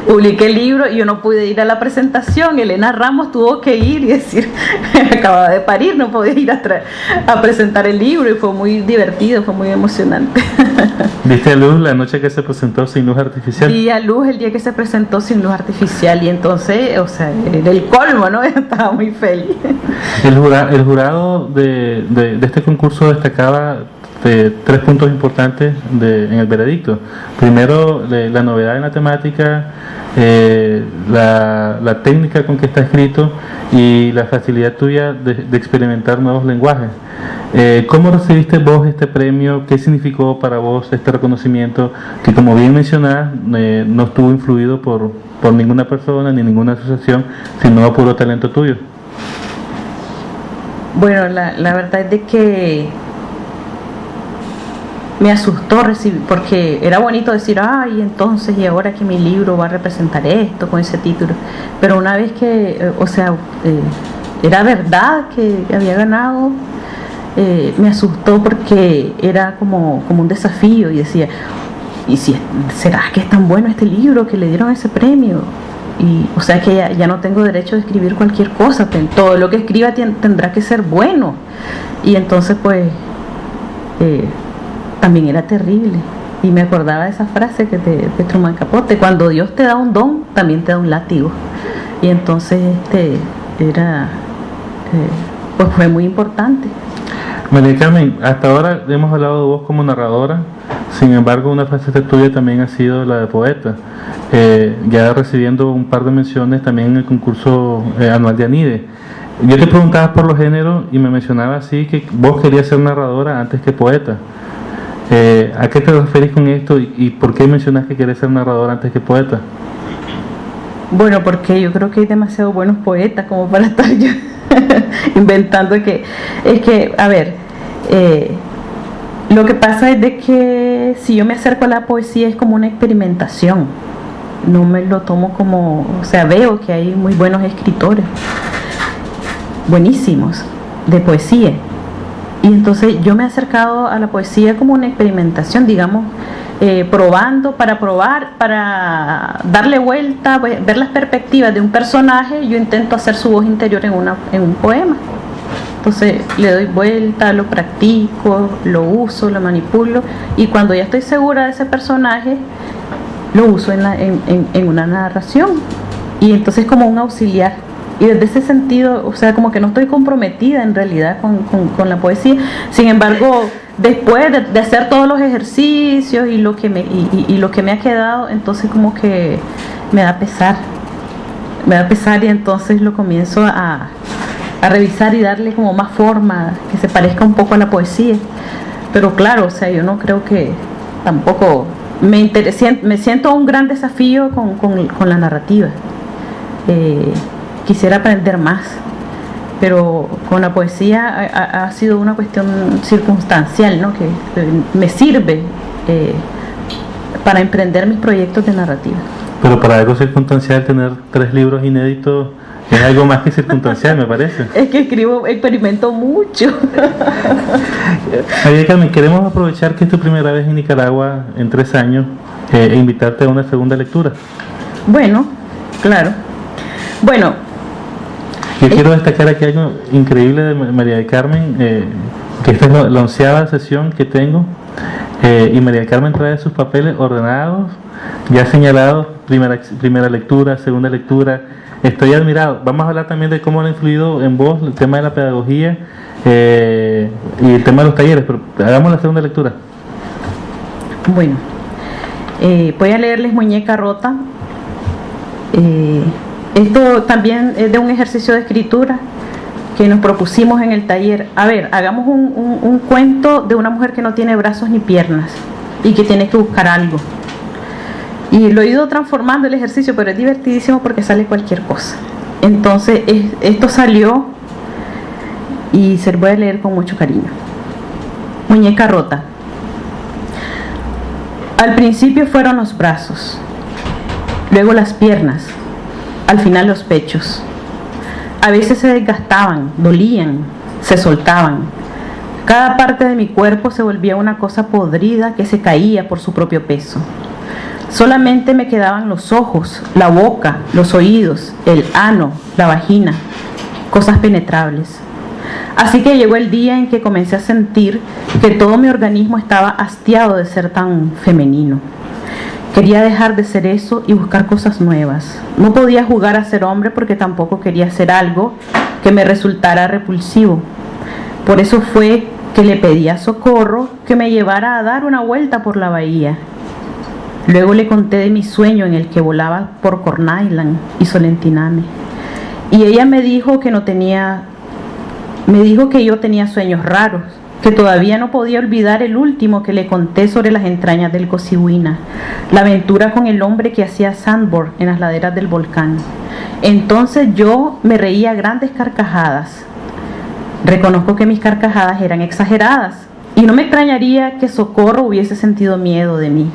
publiqué el libro y yo no pude ir a la presentación. Elena Ramos tuvo que ir y decir, acababa de parir, no podía ir a presentar el libro, y fue muy divertido, fue muy emocionante. ¿Viste a luz la noche que se presentó Sin Luz Artificial? Vi a luz el día que se presentó Sin Luz Artificial, y entonces, o sea, era el colmo, ¿no? Estaba muy feliz. El jurado de este concurso destacaba tres puntos importantes en el veredicto. Primero, la novedad en la temática, la técnica con que está escrito y la facilidad tuya de experimentar nuevos lenguajes. ¿Cómo recibiste vos este premio? ¿Qué significó para vos este reconocimiento que, como bien mencionás, no estuvo influido por ninguna persona ni ninguna asociación, sino puro talento tuyo? Bueno, la verdad es de que me asustó recibir, porque era bonito decir, ay, entonces, y ahora que mi libro va a representar esto con ese título, pero una vez que, era verdad que había ganado, me asustó porque era como un desafío y decía, ¿y si será que es tan bueno este libro que le dieron ese premio? Y, o sea que ya no tengo derecho de escribir cualquier cosa, todo lo que escriba tendrá que ser bueno. Y entonces pues también era terrible, y me acordaba de esa frase que de Truman Capote: cuando Dios te da un don, también te da un látigo. Y entonces pues fue muy importante. María Carmen, hasta ahora hemos hablado de vos como narradora, sin embargo una faceta tuya también ha sido la de poeta, ya recibiendo un par de menciones también en el concurso anual de ANIDE. Yo te preguntaba por los géneros y me mencionaba así que vos querías ser narradora antes que poeta. ¿A qué te referís con esto y por qué mencionas que querés ser narradora antes que poeta? Bueno, porque yo creo que hay demasiado buenos poetas como para estar yo inventando a ver, lo que pasa es de que si yo me acerco a la poesía es como una experimentación, no me lo tomo como, o sea, veo que hay muy buenos escritores, buenísimos, de poesía, y entonces yo me he acercado a la poesía como una experimentación, digamos, para darle vuelta, ver las perspectivas de un personaje. Yo intento hacer su voz interior en un poema. Entonces le doy vuelta, lo practico, lo uso, lo manipulo, y cuando ya estoy segura de ese personaje, lo uso en una narración, y entonces como un auxiliar. Y desde ese sentido, o sea, como que no estoy comprometida en realidad con la poesía. Sin embargo, después de hacer todos los ejercicios y lo que me ha quedado, entonces como que me da pesar, y entonces lo comienzo a revisar y darle como más forma, que se parezca un poco a la poesía. Pero claro, o sea, yo no creo que tampoco me siento un gran desafío con la narrativa. Quisiera aprender más, pero con la poesía ha sido una cuestión circunstancial, ¿no? Que me sirve para emprender mis proyectos de narrativa. Pero para algo circunstancial, tener 3 libros inéditos es algo más que circunstancial, me parece. Es que experimento mucho. María Carmen, queremos aprovechar que es tu primera vez en Nicaragua en 3 años e invitarte a una segunda lectura. Bueno, claro. Bueno, yo quiero destacar aquí algo increíble de María del Carmen, que esta es la 11ª sesión que tengo, y María del Carmen trae sus papeles ordenados, ya señalados, primera lectura, segunda lectura. Estoy admirado. Vamos a hablar también de cómo ha influido en vos el tema de la pedagogía y el tema de los talleres, pero hagamos la segunda lectura. Bueno, voy a leerles Muñeca Rota. Esto también es de un ejercicio de escritura que nos propusimos en el taller. A ver, hagamos un cuento de una mujer que no tiene brazos ni piernas y que tiene que buscar algo. Y lo he ido transformando el ejercicio, pero es divertidísimo porque sale cualquier cosa. Entonces, esto salió y se lo voy a leer con mucho cariño. Muñeca Rota. Al principio fueron los brazos, luego las piernas, al final los pechos. A veces se desgastaban, dolían, se soltaban. Cada parte de mi cuerpo se volvía una cosa podrida que se caía por su propio peso. Solamente me quedaban los ojos, la boca, los oídos, el ano, la vagina, cosas penetrables. Así que llegó el día en que comencé a sentir que todo mi organismo estaba hastiado de ser tan femenino. Quería dejar de ser eso y buscar cosas nuevas. No podía jugar a ser hombre porque tampoco quería hacer algo que me resultara repulsivo. Por eso fue que le pedí a Socorro que me llevara a dar una vuelta por la bahía. Luego le conté de mi sueño en el que volaba por Corn Island y Solentiname. Y ella me dijo que yo tenía sueños raros, que todavía no podía olvidar el último que le conté sobre las entrañas del Cocihuina, la aventura con el hombre que hacía sandboard en las laderas del volcán. Entonces yo me reía a grandes carcajadas. Reconozco que mis carcajadas eran exageradas y no me extrañaría que Socorro hubiese sentido miedo de mí.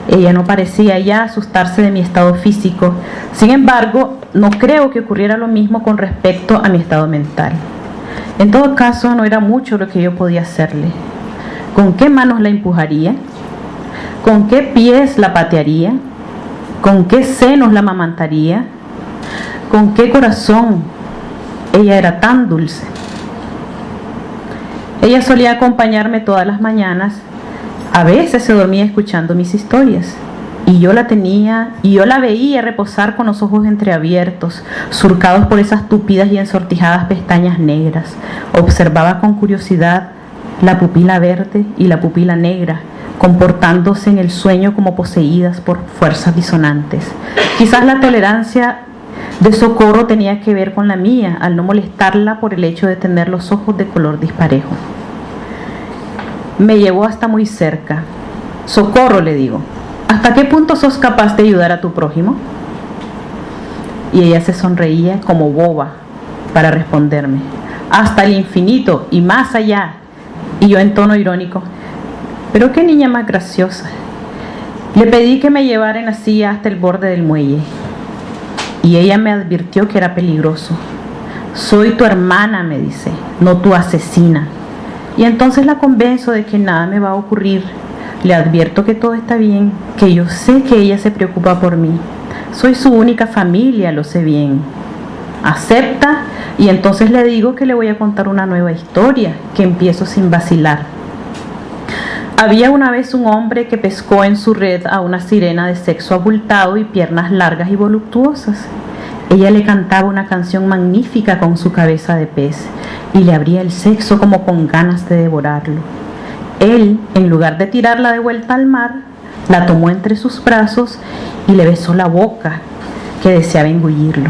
Ella no parecía ya asustarse de mi estado físico. Sin embargo, no creo que ocurriera lo mismo con respecto a mi estado mental. En todo caso, no era mucho lo que yo podía hacerle. ¿Con qué manos la empujaría? ¿Con qué pies la patearía? ¿Con qué senos la amamantaría? ¿Con qué corazón? Ella era tan dulce. Ella solía acompañarme todas las mañanas. A veces se dormía escuchando mis historias y yo la veía reposar con los ojos entreabiertos, surcados por esas tupidas y ensortijadas pestañas negras. Observaba con curiosidad la pupila verde y la pupila negra, comportándose en el sueño como poseídas por fuerzas disonantes. Quizás la tolerancia de Socorro tenía que ver con la mía, al no molestarla por el hecho de tener los ojos de color disparejo. Me llevó hasta muy cerca. Socorro, le digo, ¿hasta qué punto sos capaz de ayudar a tu prójimo? Y ella se sonreía como boba para responderme, hasta el infinito y más allá. Y yo en tono irónico, pero qué niña más graciosa. Le pedí que me llevara en la silla hasta el borde del muelle y ella me advirtió que era peligroso. Soy tu hermana, me dice, no tu asesina. Y entonces la convenzo de que nada me va a ocurrir. Le advierto que todo está bien, que yo sé que ella se preocupa por mí. Soy su única familia, lo sé bien. Acepta y entonces le digo que le voy a contar una nueva historia, que empiezo sin vacilar. Había una vez un hombre que pescó en su red a una sirena de sexo abultado y piernas largas y voluptuosas. Ella le cantaba una canción magnífica con su cabeza de pez y le abría el sexo como con ganas de devorarlo. Él, en lugar de tirarla de vuelta al mar, la tomó entre sus brazos y le besó la boca, que deseaba engullirlo.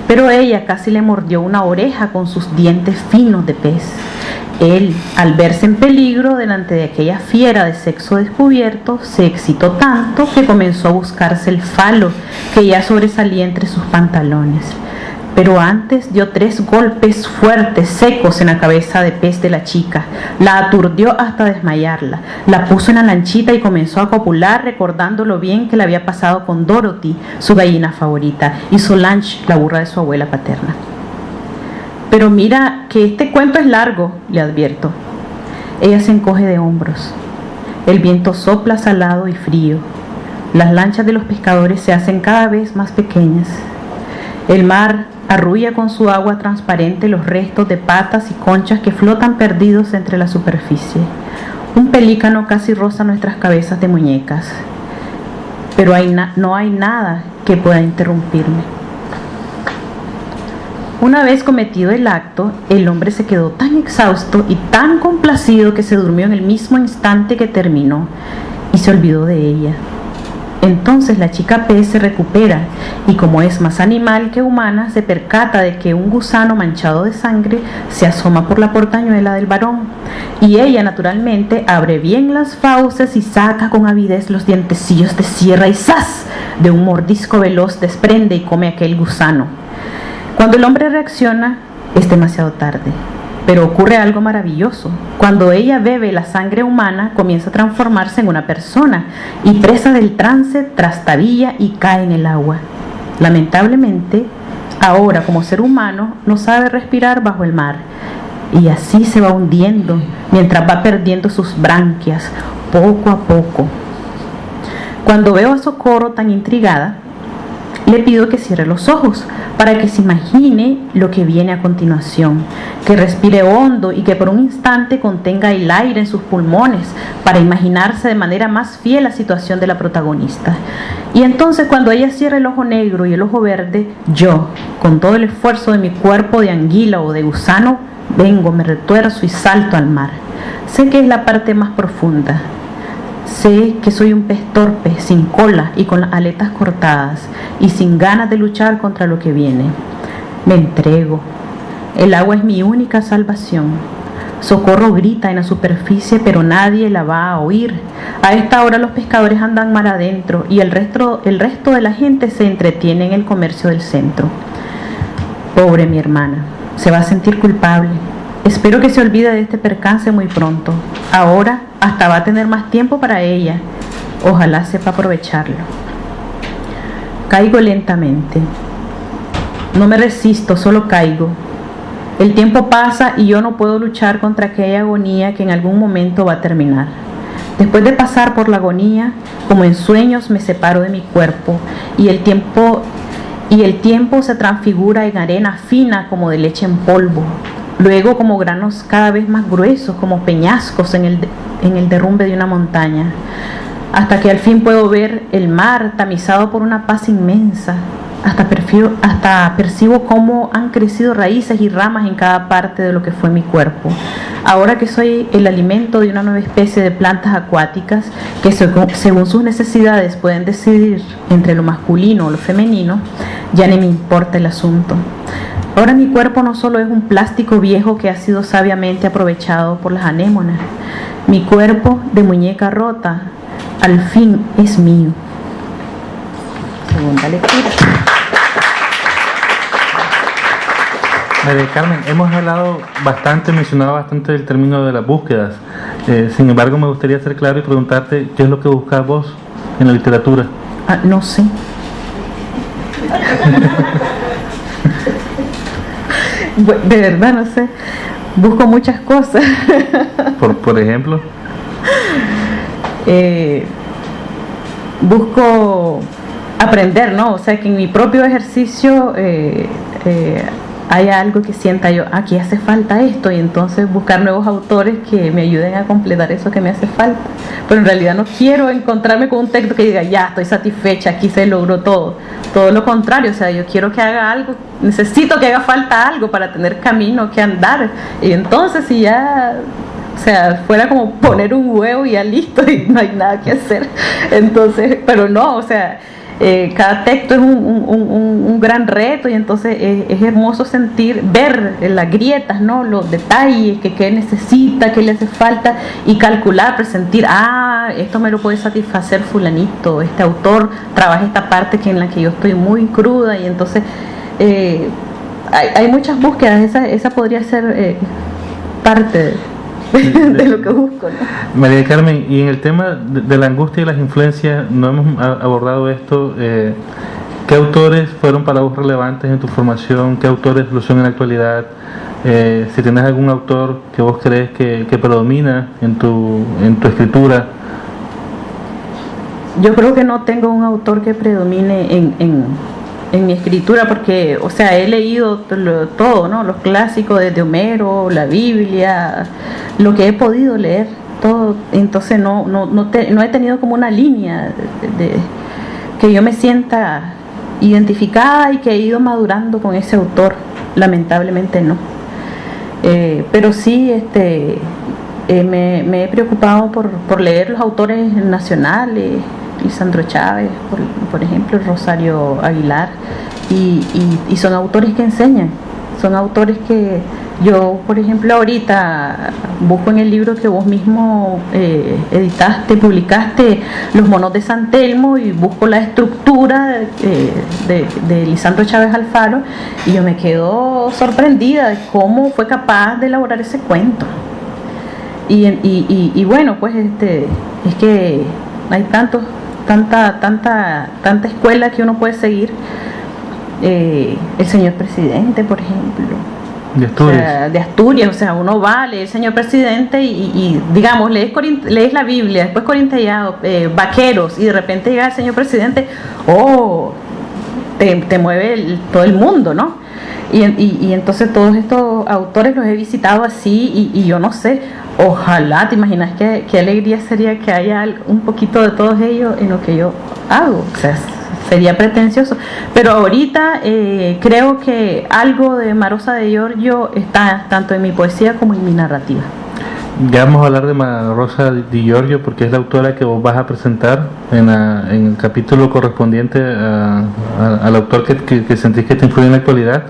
Pero ella casi le mordió una oreja con sus dientes finos de pez. Él, al verse en peligro delante de aquella fiera de sexo descubierto, se excitó tanto que comenzó a buscarse el falo que ya sobresalía entre sus pantalones. Pero antes dio 3 golpes fuertes, secos en la cabeza de pez de la chica. La aturdió hasta desmayarla. La puso en la lanchita y comenzó a copular, recordando lo bien que le había pasado con Dorothy, su gallina favorita, y Solange, la burra de su abuela paterna. Pero mira que este cuento es largo, le advierto. Ella se encoge de hombros. El viento sopla salado y frío. Las lanchas de los pescadores se hacen cada vez más pequeñas. El mar arrulla con su agua transparente los restos de patas y conchas que flotan perdidos entre la superficie. Un pelícano casi roza nuestras cabezas de muñecas. Pero no hay nada que pueda interrumpirme. Una vez cometido el acto, el hombre se quedó tan exhausto y tan complacido que se durmió en el mismo instante que terminó y se olvidó de ella. Entonces la chica pez se recupera y, como es más animal que humana, se percata de que un gusano manchado de sangre se asoma por la portañuela del varón, y ella naturalmente abre bien las fauces y saca con avidez los dientecillos de sierra y ¡zas! De un mordisco veloz desprende y come aquel gusano. Cuando el hombre reacciona, es demasiado tarde. Pero ocurre algo maravilloso. Cuando ella bebe la sangre humana, comienza a transformarse en una persona y, presa del trance, trastabilla y cae en el agua. Lamentablemente, ahora como ser humano no sabe respirar bajo el mar y así se va hundiendo mientras va perdiendo sus branquias poco a poco. Cuando veo a Socorro tan intrigada, Le pido que cierre los ojos para que se imagine lo que viene a continuación, que respire hondo y que por un instante contenga el aire en sus pulmones para imaginarse de manera más fiel la situación de la protagonista. Y entonces cuando ella cierre el ojo negro y el ojo verde, yo, con todo el esfuerzo de mi cuerpo de anguila o de gusano, vengo, me retuerzo y salto al mar. Sé que es la parte más profunda. Sé que soy un pez torpe, sin cola y con las aletas cortadas y sin ganas de luchar contra lo que viene. Me entrego. El agua es mi única salvación. Socorro grita en la superficie, pero nadie la va a oír. A esta hora los pescadores andan mar adentro y el resto de la gente se entretiene en el comercio del centro. Pobre mi hermana, se va a sentir culpable. Espero que se olvide de este percance muy pronto. Ahora hasta va a tener más tiempo para ella. Ojalá sepa aprovecharlo. Caigo lentamente. No me resisto, solo caigo. El tiempo pasa y yo no puedo luchar contra aquella agonía que en algún momento va a terminar. Después de pasar por la agonía, como en sueños me separo de mi cuerpo y el tiempo se transfigura en arena fina como de leche en polvo. Luego como granos cada vez más gruesos, como peñascos en el derrumbe de una montaña, hasta que al fin puedo ver el mar tamizado por una paz inmensa, hasta percibo cómo han crecido raíces y ramas en cada parte de lo que fue mi cuerpo. Ahora que soy el alimento de una nueva especie de plantas acuáticas que según sus necesidades pueden decidir entre lo masculino o lo femenino, ya ni me importa el asunto. Ahora mi cuerpo no solo es un plástico viejo que ha sido sabiamente aprovechado por las anémonas. Mi cuerpo de muñeca rota al fin es mío. Segunda lectura. María Carmen, hemos mencionado bastante del término de las búsquedas. Sin embargo, me gustaría ser claro y preguntarte qué es lo que buscas vos en la literatura. No sé. De verdad no sé. Busco muchas cosas. Por ejemplo. Busco aprender, ¿no? O sea, que en mi propio ejercicio haya algo que sienta yo, aquí hace falta esto, y entonces buscar nuevos autores que me ayuden a completar eso que me hace falta. Pero en realidad no quiero encontrarme con un texto que diga, ya, estoy satisfecha, aquí se logró todo. Todo lo contrario, o sea, yo quiero que haga algo, necesito que haga falta algo para tener camino que andar. Y entonces si ya, o sea, fuera como poner un huevo y ya listo y no hay nada que hacer. Entonces, pero no, o sea, cada texto es un gran reto, y entonces es hermoso ver las grietas, ¿no? Los detalles, qué necesita, qué le hace falta, y calcular, presentir, esto me lo puede satisfacer fulanito, este autor trabaja esta parte en la que yo estoy muy cruda, y entonces hay muchas búsquedas. Esa podría ser parte de lo que busco, ¿no? María del Carmen, y en el tema de la angustia y las influencias, no hemos abordado esto. ¿Qué autores fueron para vos relevantes en tu formación? ¿Qué autores lo son en la actualidad? Si tienes algún autor que vos crees que predomina en tu escritura. Yo creo que no tengo un autor que predomine en mi escritura, porque, o sea, he leído todo, ¿no? Los clásicos desde Homero, la Biblia, lo que he podido leer, todo. Entonces no he tenido como una línea de que yo me sienta identificada y que he ido madurando con ese autor. Lamentablemente no. Pero sí, me he preocupado por leer los autores nacionales, Lisandro Chávez, por ejemplo, Rosario Aguilar, y son autores que enseñan, son autores que yo, por ejemplo, ahorita busco en el libro que vos mismo editaste, publicaste, Los monos de San Telmo, y busco la estructura de Lisandro Chávez Alfaro, y yo me quedo sorprendida de cómo fue capaz de elaborar ese cuento. Y bueno, pues es que hay tanta escuela que uno puede seguir. El señor presidente, por ejemplo, de Asturias. O sea, de Asturias, o sea, uno va, lee el señor presidente y digamos, lees la Biblia, después Corintellado, Vaqueros, y de repente llega el señor presidente, te mueve todo el mundo, ¿no? Y entonces todos estos autores los he visitado así y yo no sé, ojalá, te imaginas qué alegría sería que haya un poquito de todos ellos en lo que yo hago, o sea, sería pretencioso, pero ahorita creo que algo de Marosa de Giorgio está tanto en mi poesía como en mi narrativa. Ya vamos a hablar de Marosa Di Giorgio porque es la autora que vos vas a presentar en el capítulo correspondiente al autor que sentís que te influye en la actualidad.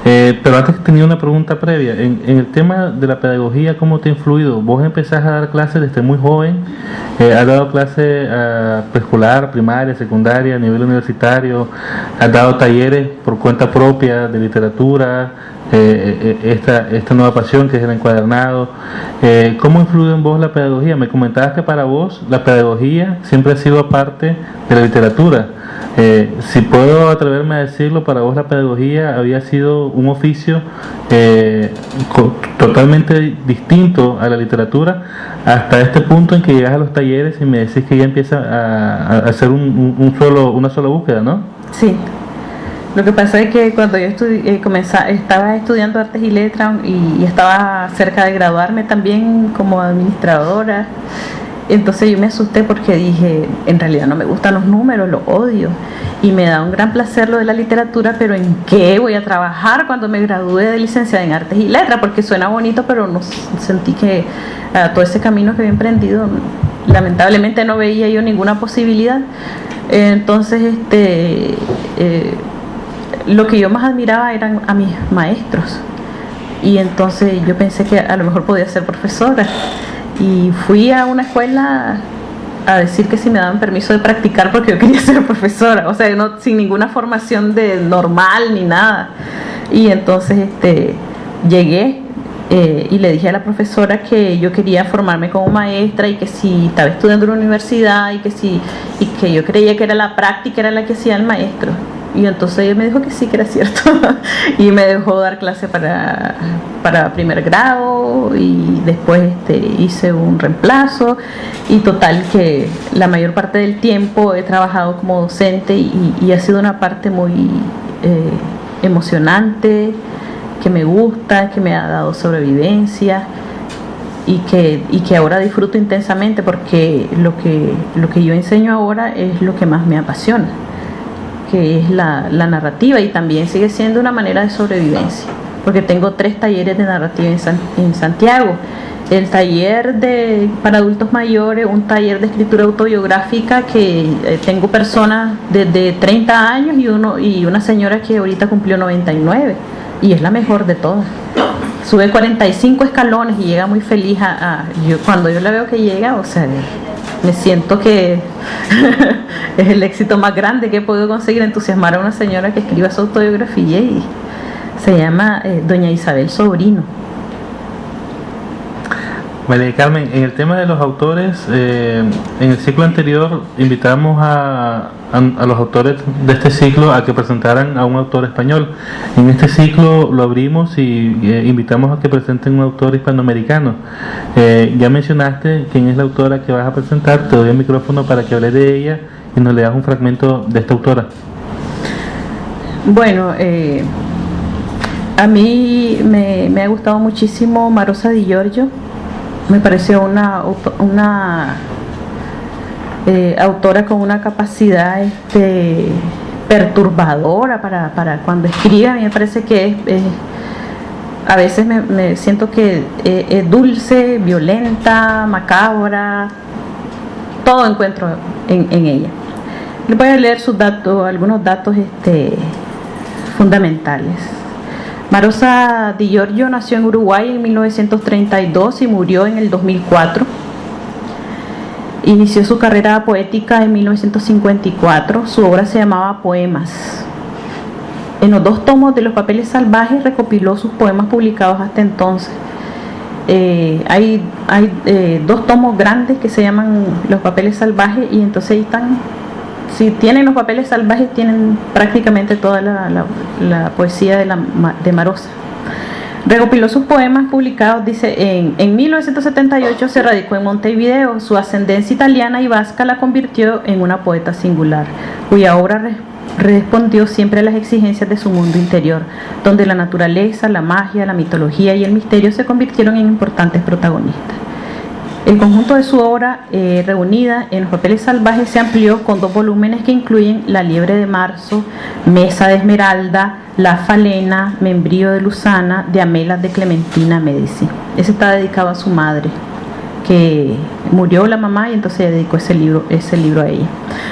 Pero antes tenía una pregunta previa. En el tema de la pedagogía, ¿cómo te ha influido? Vos empezás a dar clases desde muy joven, has dado clases preescolar, primaria, secundaria, a nivel universitario, has dado talleres por cuenta propia de literatura, esta nueva pasión que es el encuadernado. ¿Cómo influye en vos la pedagogía? Me comentabas que para vos la pedagogía siempre ha sido aparte de la literatura. Si puedo atreverme a decirlo, para vos la pedagogía había sido un oficio totalmente distinto a la literatura, hasta este punto en que llegas a los talleres y me decís que ya empieza a hacer una sola búsqueda, ¿no? Sí. Lo que pasa es que cuando yo estaba estudiando artes y letras y estaba cerca de graduarme también como administradora, entonces yo me asusté porque dije, en realidad no me gustan los números, los odio, y me da un gran placer lo de la literatura, pero ¿en qué voy a trabajar cuando me gradúe de licenciada en artes y letras? Porque suena bonito, pero no sentí que todo ese camino que había emprendido, lamentablemente no veía yo ninguna posibilidad. Entonces lo que yo más admiraba eran a mis maestros, y entonces yo pensé que a lo mejor podía ser profesora, y fui a una escuela a decir que si me daban permiso de practicar porque yo quería ser profesora, o sea, no, sin ninguna formación de normal ni nada. Y entonces llegué y le dije a la profesora que yo quería formarme como maestra y que si estaba estudiando en la universidad y que yo creía que era la práctica era la que hacía el maestro. Y entonces ella me dijo que sí, que era cierto y me dejó dar clase para primer grado, y después hice un reemplazo, y total que la mayor parte del tiempo he trabajado como docente y ha sido una parte muy emocionante, que me gusta, que me ha dado sobrevivencia y que ahora disfruto intensamente, porque lo que yo enseño ahora es lo que más me apasiona, que es la narrativa, y también sigue siendo una manera de sobrevivencia, porque tengo 3 talleres de narrativa en Santiago. El taller para adultos mayores, un taller de escritura autobiográfica que tengo personas de 30 años y una señora que ahorita cumplió 99 y es la mejor de todas. Sube 45 escalones y llega muy feliz cuando yo la veo que llega, o sea, me siento que es el éxito más grande que he podido conseguir, entusiasmar a una señora que escriba su autobiografía, y se llama Doña Isabel Sobrino. María Carmen, en el tema de los autores, en el ciclo anterior invitamos a los autores de este ciclo a que presentaran a un autor español. En este ciclo lo abrimos y invitamos a que presenten un autor hispanoamericano. Ya mencionaste quién es la autora que vas a presentar, te doy el micrófono para que hables de ella y nos leas un fragmento de esta autora. Bueno, a mí me ha gustado muchísimo Marosa Di Giorgio. Me pareció una autora con una capacidad perturbadora para cuando escribe. A mí me parece que a veces me siento que es dulce, violenta, macabra, todo encuentro en ella. Les voy a leer algunos datos fundamentales. Marosa Di Giorgio nació en Uruguay en 1932 y murió en el 2004. Inició su carrera poética en 1954. Su obra se llamaba Poemas. En los 2 tomos de Los Papeles Salvajes recopiló sus poemas publicados hasta entonces. Hay 2 tomos grandes que se llaman Los Papeles Salvajes, y entonces ahí están. Si tienen Los Papeles Salvajes, tienen prácticamente toda la poesía de Marosa. Recopiló sus poemas publicados, dice, en 1978 se radicó en Montevideo. Su ascendencia italiana y vasca la convirtió en una poeta singular, cuya obra respondió siempre a las exigencias de su mundo interior, donde la naturaleza, la magia, la mitología y el misterio se convirtieron en importantes protagonistas. El conjunto de su obra reunida en Los papeles salvajes se amplió con 2 volúmenes que incluyen La liebre de marzo, Mesa de esmeralda, La falena, Membrillo de Luzana, de Amelas de Clementina Medici. Ese está dedicado a su madre, que murió la mamá y entonces dedicó ese libro a ella.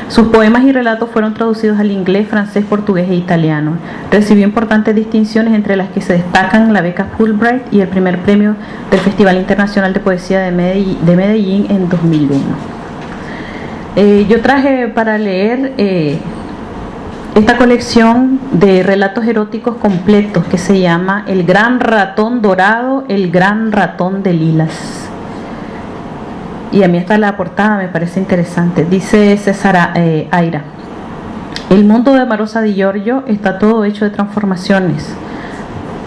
Sus poemas y relatos fueron traducidos al inglés, francés, portugués e italiano. Recibió importantes distinciones, entre las que se destacan la beca Fulbright y el primer premio del Festival Internacional de Poesía de Medellín en 2001. Yo traje para leer esta colección de relatos eróticos completos que se llama El gran ratón dorado, el gran ratón de lilas. Y a mí esta la portada me parece interesante. Dice César Aira: el mundo de Marosa Di Giorgio está todo hecho de transformaciones,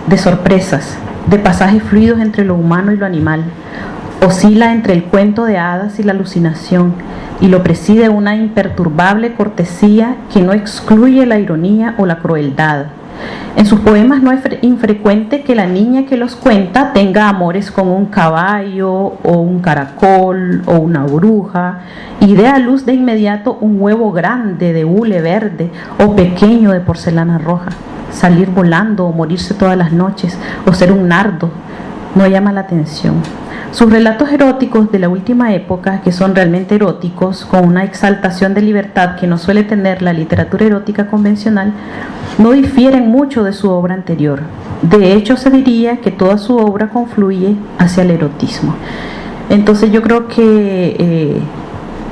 de sorpresas, de pasajes fluidos entre lo humano y lo animal. Oscila entre el cuento de hadas y la alucinación, y lo preside una imperturbable cortesía que no excluye la ironía o la crueldad. En sus poemas no es infrecuente que la niña que los cuenta tenga amores con un caballo o un caracol o una bruja, y dé a luz de inmediato un huevo grande de hule verde o pequeño de porcelana roja. Salir volando o morirse todas las noches o ser un nardo no llama la atención. Sus relatos eróticos de la última época, que son realmente eróticos, con una exaltación de libertad que no suele tener la literatura erótica convencional, no difieren mucho de su obra anterior. De hecho, se diría que toda su obra confluye hacia el erotismo. Entonces yo creo que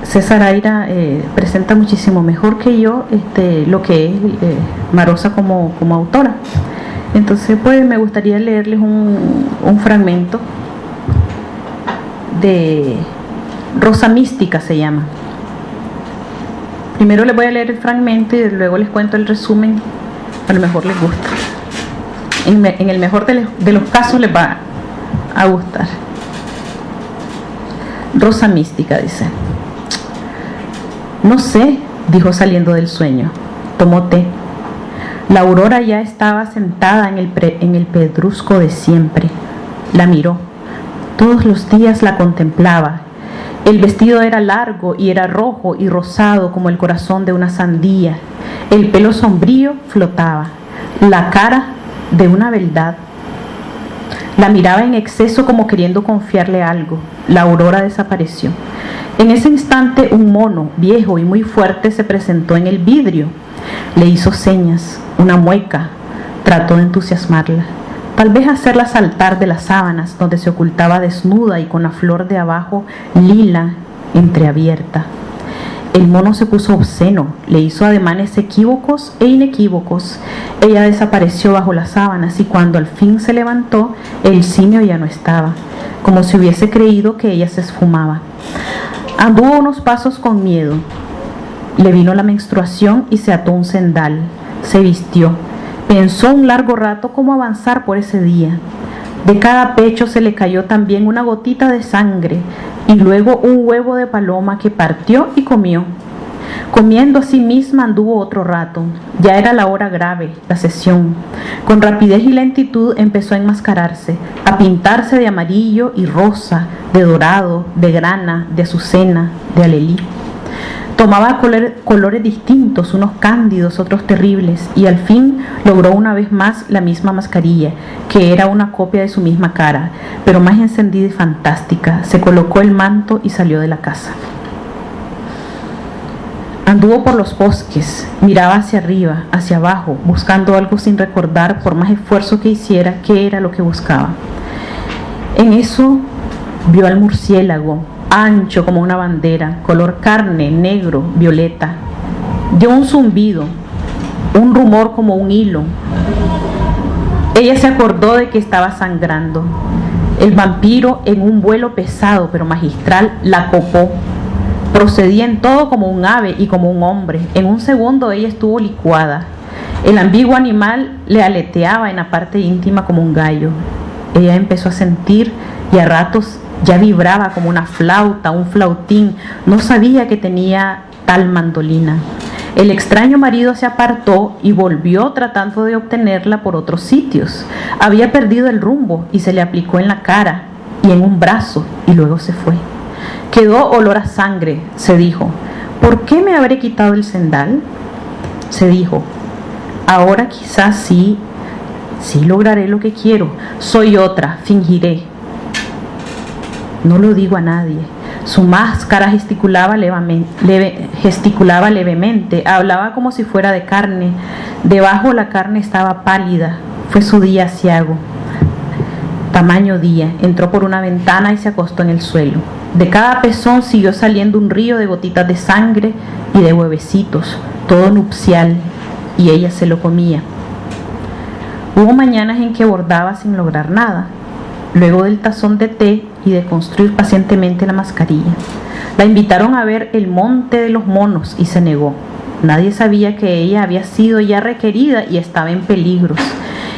César Aira presenta muchísimo mejor que yo lo que es Marosa como autora. Entonces pues me gustaría leerles un fragmento de Rosa Mística, se llama. Primero les voy a leer el fragmento y luego les cuento el resumen. A lo mejor les gusta. En el mejor de los casos les va a gustar. Rosa Mística dice: no sé, dijo saliendo del sueño. Tomó té. La aurora ya estaba sentada en el pedrusco de siempre. La miró. Todos los días la contemplaba. El vestido era largo y era rojo y rosado como el corazón de una sandía. El pelo sombrío flotaba. La cara de una beldad. La miraba en exceso como queriendo confiarle algo. La aurora desapareció. En ese instante un mono, viejo y muy fuerte, se presentó en el vidrio. Le hizo señas, una mueca. Trató de entusiasmarla. Tal vez hacerla saltar de las sábanas donde se ocultaba desnuda y con la flor de abajo lila entreabierta. El mono se puso obsceno, le hizo ademanes equívocos e inequívocos. Ella desapareció bajo las sábanas y cuando al fin se levantó, el simio ya no estaba, como si hubiese creído que ella se esfumaba. Anduvo unos pasos con miedo. Le vino la menstruación y se ató un cendal. Se vistió. Pensó un largo rato cómo avanzar por ese día. De cada pecho se le cayó también una gotita de sangre y luego un huevo de paloma que partió y comió. Comiendo a sí misma anduvo otro rato. Ya era la hora grave, la sesión. Con rapidez y lentitud empezó a enmascararse, a pintarse de amarillo y rosa, de dorado, de grana, de azucena, de alelí. Tomaba colores distintos, unos cándidos, otros terribles, y al fin logró una vez más la misma mascarilla, que era una copia de su misma cara, pero más encendida y fantástica. Se colocó el manto y salió de la casa. Anduvo por los bosques, miraba hacia arriba, hacia abajo, buscando algo sin recordar, por más esfuerzo que hiciera, qué era lo que buscaba. En eso vio al murciélago, ancho como una bandera, color carne, negro, violeta. Dio un zumbido, un rumor como un hilo. Ella se acordó de que estaba sangrando. El vampiro, en un vuelo pesado pero magistral, la copó. Procedía en todo como un ave y como un hombre. En un segundo ella estuvo licuada. El ambiguo animal le aleteaba en la parte íntima como un gallo. Ella empezó a sentir y a ratos ya vibraba como una flauta, un flautín. No sabía que tenía tal mandolina. El extraño marido se apartó y volvió tratando de obtenerla por otros sitios. Había perdido el rumbo y se le aplicó en la cara y en un brazo y luego se fue. Quedó olor a sangre, se dijo. ¿Por qué me habré quitado el cendal? Se dijo. Ahora quizás sí lograré lo que quiero. Soy otra, fingiré. No lo digo a nadie. Su máscara gesticulaba levemente, hablaba como si fuera de carne. Debajo la carne estaba pálida. Fue su día aciago. Tamaño día. Entró por una ventana y se acostó en el suelo. De cada pezón siguió saliendo un río de gotitas de sangre y de huevecitos, todo nupcial, y ella se lo comía. Hubo mañanas en que bordaba sin lograr nada, luego del tazón de té y de construir pacientemente la mascarilla. La invitaron a ver el Monte de los Monos y se negó. Nadie sabía que ella había sido ya requerida y estaba en peligros.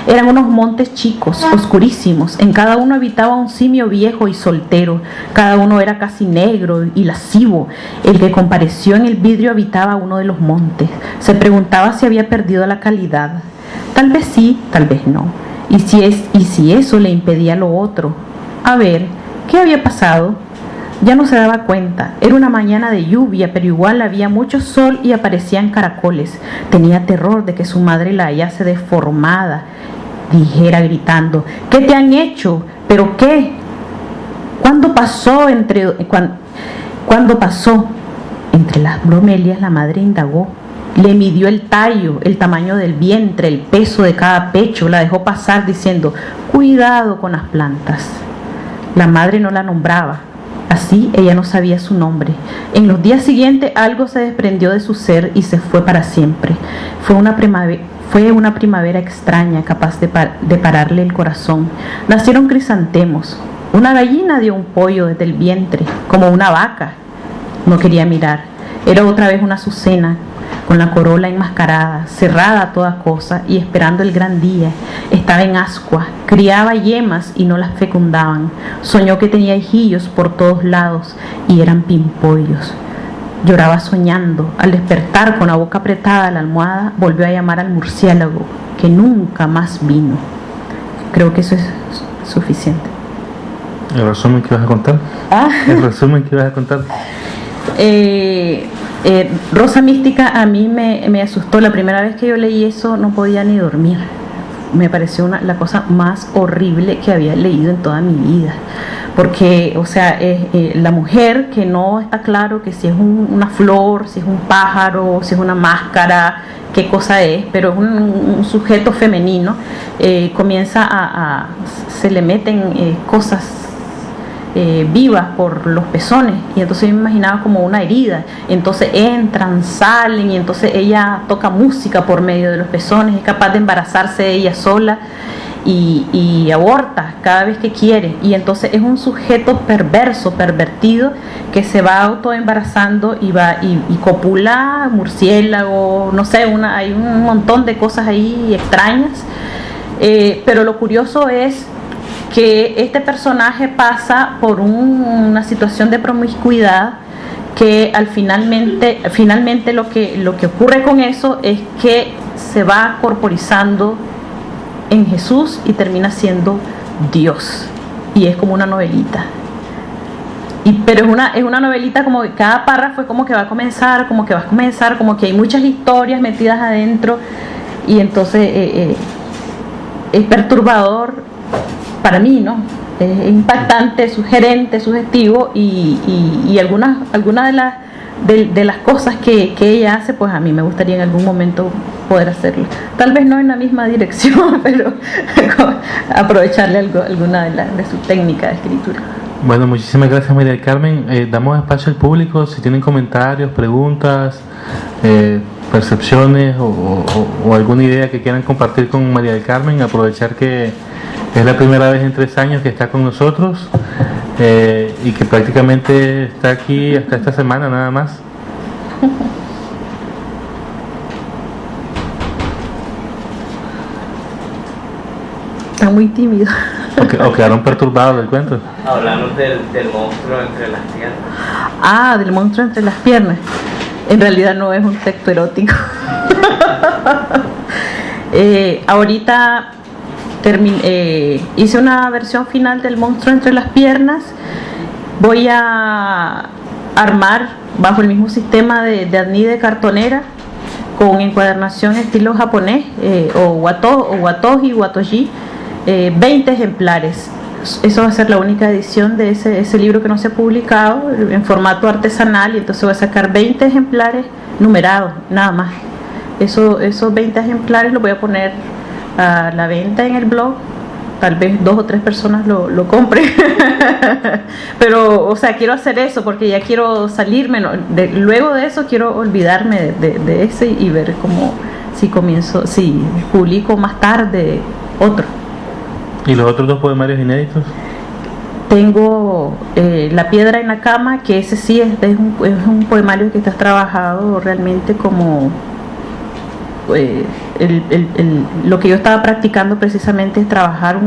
Eran unos montes chicos, oscurísimos. En cada uno habitaba un simio viejo y soltero. Cada uno era casi negro y lascivo. El que compareció en el vidrio habitaba uno de los montes. Se preguntaba si había perdido la calidad. Tal vez sí, tal vez no. Y si eso le impedía lo otro. A ver, ¿qué había pasado? Ya no se daba cuenta. Era una mañana de lluvia, pero igual había mucho sol y aparecían caracoles. Tenía terror de que su madre la hallase deformada. Dijera gritando: ¿qué te han hecho? ¿Pero qué? ¿Cuándo pasó? Entre las bromelias la madre indagó. Le midió el tallo, el tamaño del vientre, el peso de cada pecho. La dejó pasar diciendo: cuidado con las plantas. La madre no la nombraba. Así ella no sabía su nombre. En los días siguientes algo se desprendió de su ser y se fue para siempre. Fue una primavera extraña, capaz de pararle el corazón. Nacieron crisantemos. Una gallina dio un pollo desde el vientre, como una vaca. No quería mirar. Era otra vez una azucena, con la corola enmascarada, cerrada a toda cosa y esperando el gran día. Estaba en ascua, criaba yemas y no las fecundaban. Soñó que tenía hijillos por todos lados y eran pimpollos. Lloraba soñando. Al despertar con la boca apretada a la almohada, volvió a llamar al murciélago, que nunca más vino. Creo que eso es suficiente. ¿El resumen que vas a contar? ¿El resumen que vas a contar? Rosa Mística a mí me asustó. La primera vez que yo leí eso no podía ni dormir. Me pareció la cosa más horrible que había leído en toda mi vida. Porque, o sea, la mujer que no está claro que si es una flor, si es un pájaro, si es una máscara, qué cosa es, pero es un sujeto femenino, se le meten cosas vivas por los pezones, y entonces yo me imaginaba como una herida. Entonces entran, salen, y entonces ella toca música por medio de los pezones, es capaz de embarazarse ella sola y aborta cada vez que quiere. Y entonces es un sujeto pervertido, que se va autoembarazando y va y copula murciélago, no sé, hay un montón de cosas ahí extrañas. Pero lo curioso es que este personaje pasa por una situación de promiscuidad, que finalmente lo que ocurre con eso es que se va corporizando en Jesús y termina siendo Dios, y es como una novelita. Pero es una novelita como que cada párrafo es como que va a comenzar, como que hay muchas historias metidas adentro, y entonces es perturbador para mí, ¿no? Es impactante, sugerente, sugestivo, y algunas de las cosas que ella hace, pues a mí me gustaría en algún momento poder hacerlo. Tal vez no en la misma dirección, pero aprovecharle alguna de su técnica de escritura. Bueno, muchísimas gracias, María del Carmen. Damos espacio al público si tienen comentarios, preguntas, percepciones o alguna idea que quieran compartir con María del Carmen. Aprovechar que es la primera vez en 3 años que está con nosotros, y que prácticamente está aquí hasta esta semana nada más. Está muy tímido. O quedaron perturbados del cuento. Hablamos del monstruo entre las piernas. Del monstruo entre las piernas. en realidad no es un texto erótico. Ahorita hice una versión final del Monstruo entre las piernas. Voy a armar bajo el mismo sistema de arnide cartonera con encuadernación estilo japonés o watoji, 20 ejemplares. Eso va a ser la única edición de ese libro que no se ha publicado en formato artesanal, y entonces voy a sacar 20 ejemplares numerados, nada más. Esos 20 ejemplares los voy a poner a la venta en el blog. Tal vez 2 o 3 personas lo compren. Pero, o sea, quiero hacer eso porque ya quiero salirme. Luego de eso quiero olvidarme de ese y ver cómo, si publico más tarde otro. ¿Y los otros 2 poemarios inéditos? Tengo La piedra en la cama, que ese sí es un poemario que está trabajado realmente como... lo que yo estaba practicando precisamente es trabajar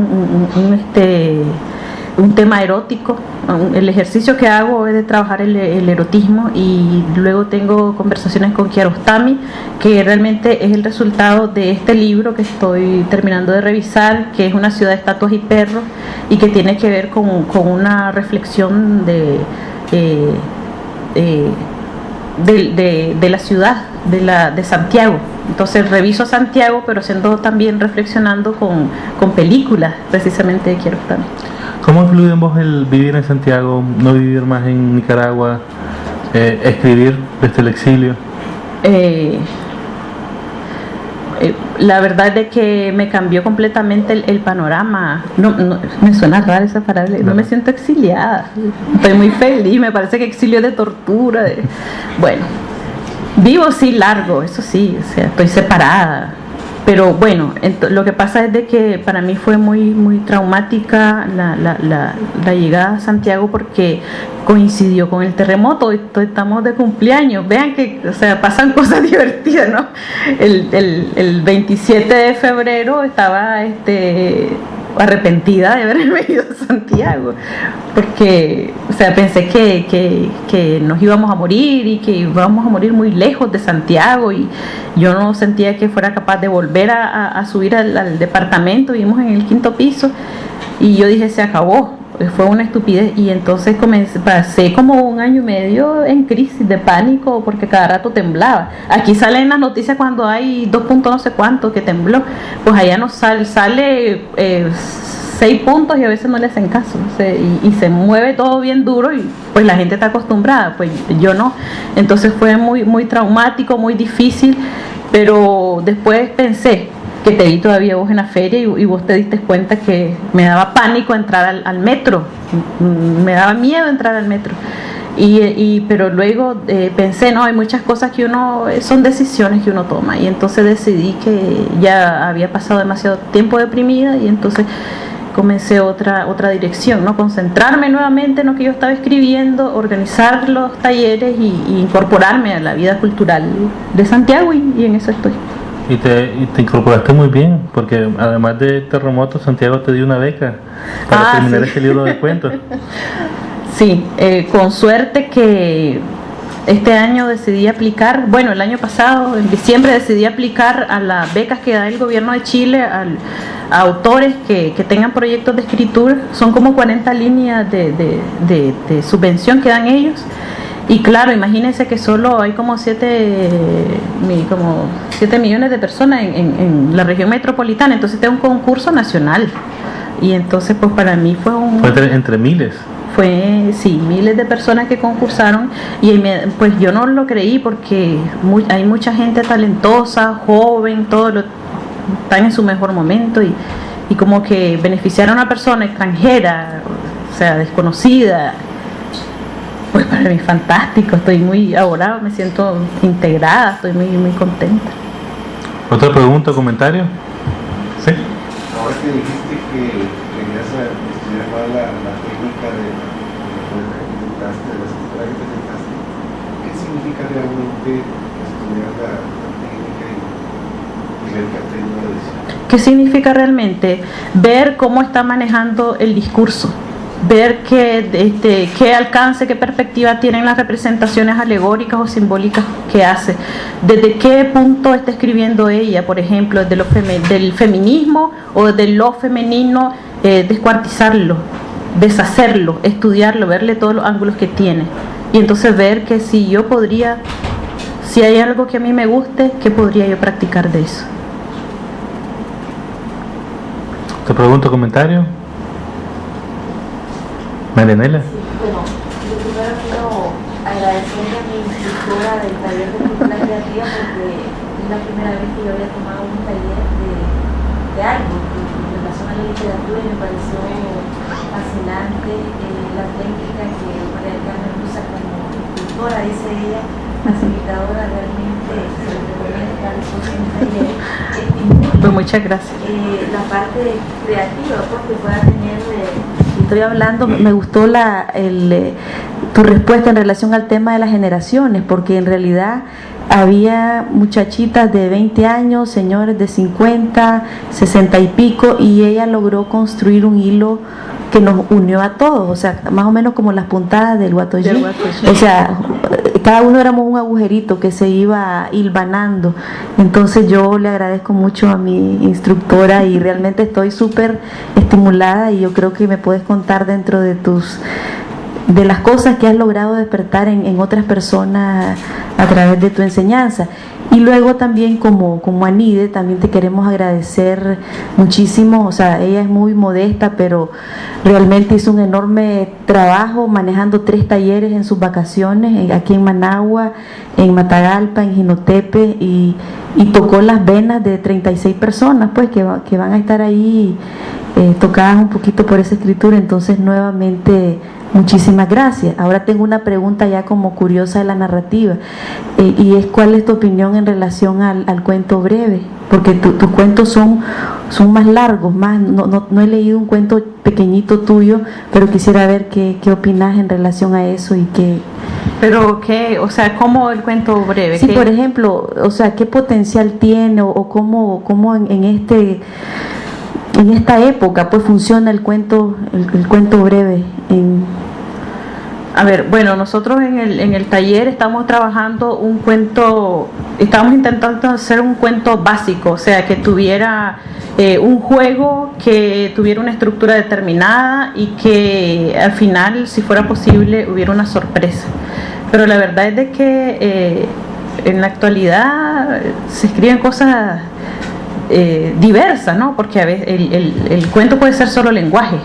un tema erótico. El ejercicio que hago es de trabajar el erotismo, y luego tengo conversaciones con Kiarostami, que realmente es el resultado de este libro que estoy terminando de revisar, que es Una ciudad de estatuas y perros, y que tiene que ver con una reflexión de la ciudad, de Santiago. Entonces reviso Santiago, pero reflexionando con películas precisamente de Kiarostami. ¿Cómo influye en vos el vivir en Santiago, no vivir más en Nicaragua, escribir desde el exilio? La verdad es que me cambió completamente el panorama. No, me suena rara esa palabra. No me siento exiliada. Estoy muy feliz. Me parece que exilio es de tortura. Bueno, vivo sí largo, eso sí. O sea, estoy separada. Pero bueno, lo que pasa es de que para mí fue muy traumática la llegada a Santiago, porque coincidió con el terremoto. Estamos de cumpleaños. Vean que, o sea, pasan cosas divertidas, ¿no? El 27 de febrero estaba arrepentida de haberme ido a Santiago, porque, o sea, pensé que nos íbamos a morir y que íbamos a morir muy lejos de Santiago, y yo no sentía que fuera capaz de volver a subir al departamento. Vivimos en el 5º piso, y yo dije, se acabó. Fue una estupidez, y entonces pasé como 1 año y medio en crisis de pánico, porque cada rato temblaba. Aquí salen las noticias cuando hay 2 puntos no sé cuánto que tembló, pues allá no sale 6 puntos y a veces no le hacen caso, y se mueve todo bien duro, y pues la gente está acostumbrada, pues yo no. Entonces fue muy traumático, muy difícil, pero después pensé que te vi todavía vos en la feria, y vos te diste cuenta que me daba pánico entrar al metro, me daba miedo entrar al metro, pero luego pensé, no, hay muchas cosas que son decisiones que uno toma, y entonces decidí que ya había pasado demasiado tiempo deprimida, y entonces comencé otra dirección, ¿no? Concentrarme nuevamente en lo que yo estaba escribiendo, organizar los talleres y incorporarme a la vida cultural de Santiago, y en eso estoy. Y te incorporaste muy bien, porque además de terremoto, Santiago te dio una beca para terminar sí. ese libro de cuentos. Sí, con suerte que este año decidí aplicar, bueno, el año pasado, en diciembre, decidí aplicar a las becas que da el gobierno de Chile a autores que tengan proyectos de escritura. Son como 40 líneas de subvención que dan ellos. Y claro, imagínense que solo hay como 7 millones de personas en la región metropolitana, entonces este es un concurso nacional, y entonces pues para mí fue entre miles. Fue, sí, miles de personas que concursaron, y pues yo no lo creí, porque hay mucha gente talentosa, joven, están en su mejor momento, y como que beneficiar a una persona extranjera, o sea, desconocida. Pues para mí fantástico, estoy ahora me siento integrada, estoy muy contenta. ¿Otra pregunta o comentario? Sí. Ahora que dijiste que querías estudiar más la técnica de la escritura que presentaste, ¿qué significa realmente estudiar la técnica y ver qué aprendió la edición? ¿Qué significa realmente? Ver cómo está manejando el discurso. ver qué alcance, qué perspectiva tienen las representaciones alegóricas o simbólicas que hace, desde qué punto está escribiendo ella, por ejemplo, del feminismo o de lo femenino, descuartizarlo, deshacerlo, estudiarlo, verle todos los ángulos que tiene, y entonces ver que si hay algo que a mí me guste, ¿qué podría yo practicar de eso? Te pregunto, comentario. Marianela. Sí, bueno, yo primero quiero agradecerle a mi instructora del taller de cultura creativa porque es la primera vez que yo había tomado un taller de algo en relación a la literatura y me pareció fascinante la técnica que María del Carmen usa como instructora, dice ella, facilitadora, realmente se le recomienda estar en un taller. Pues muchas gracias. La parte creativa, porque pueda tener... Estoy hablando, me gustó tu respuesta en relación al tema de las generaciones, porque en realidad había muchachitas de 20 años, señores de 50, 60 y pico, y ella logró construir un hilo que nos unió a todos, o sea, más o menos como las puntadas del Guatoyí. O sea, cada uno éramos un agujerito que se iba hilvanando. Entonces yo le agradezco mucho a mi instructora y realmente estoy súper estimulada, y yo creo que me puedes contar dentro de las cosas que has logrado despertar en otras personas a través de tu enseñanza. Y luego también como Anide, también te queremos agradecer muchísimo. O sea, ella es muy modesta, pero realmente hizo un enorme trabajo manejando 3 talleres en sus vacaciones, aquí en Managua, en Matagalpa, en Jinotepe, y tocó las venas de 36 personas, pues, que van a estar ahí tocadas un poquito por esa escritura. Entonces, nuevamente, muchísimas gracias. Ahora tengo una pregunta ya como curiosa de la narrativa, y es: ¿cuál es tu opinión en relación al cuento breve? Porque tus cuentos son más largos, no he leído un cuento pequeñito tuyo, pero quisiera ver qué opinas en relación a eso y qué... Pero qué, o sea, ¿cómo el cuento breve? Sí, por ejemplo, o sea, ¿qué potencial tiene o cómo en esta época pues funciona el cuento breve? A ver, bueno, nosotros en el taller estamos trabajando un cuento, estamos intentando hacer un cuento básico, o sea, que tuviera un juego, que tuviera una estructura determinada y que al final, si fuera posible, hubiera una sorpresa. Pero la verdad es de que en la actualidad se escriben cosas diversas, ¿no? Porque a veces el cuento puede ser solo lenguaje,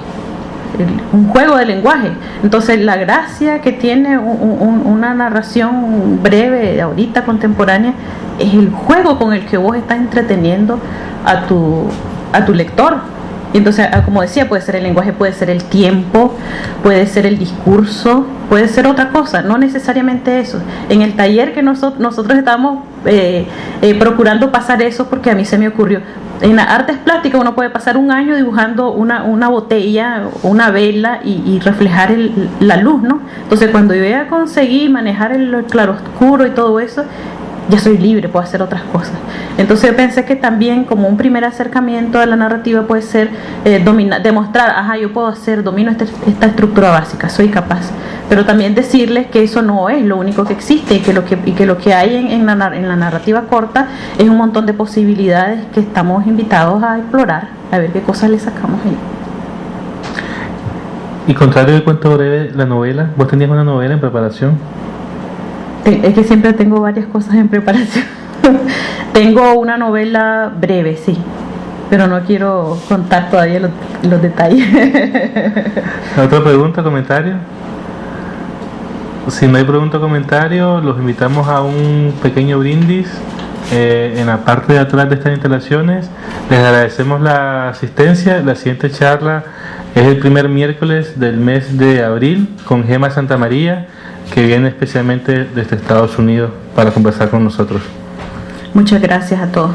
un juego de lenguaje. Entonces la gracia que tiene una narración breve ahorita contemporánea es el juego con el que vos estás entreteniendo a tu lector. Y entonces, como decía, puede ser el lenguaje, puede ser el tiempo, puede ser el discurso, puede ser otra cosa, no necesariamente eso. En el taller que nosotros estamos procurando pasar eso, porque a mí se me ocurrió, en las artes plásticas uno puede pasar un año dibujando una botella, una vela y reflejar la luz, ¿no? Entonces cuando yo ya conseguí manejar el claroscuro y todo eso, ya soy libre, puedo hacer otras cosas. Entonces yo pensé que también como un primer acercamiento a la narrativa puede ser demostrar, yo domino esta estructura básica, soy capaz. Pero también decirles que eso no es lo único que existe, y que lo que hay en la narrativa corta es un montón de posibilidades que estamos invitados a explorar, a ver qué cosas le sacamos ahí. Y contrario del cuento breve, la novela, ¿vos tenías una novela en preparación? Es que siempre tengo varias cosas en preparación. Tengo una novela breve, sí, pero no quiero contar todavía los detalles. ¿Otra pregunta, comentario? Si no hay pregunta o comentario, los invitamos a un pequeño brindis en la parte de atrás de estas instalaciones. Les agradecemos la asistencia. La siguiente charla es el primer miércoles del mes de abril con Gema Santamaría, que viene especialmente desde Estados Unidos para conversar con nosotros. Muchas gracias a todos.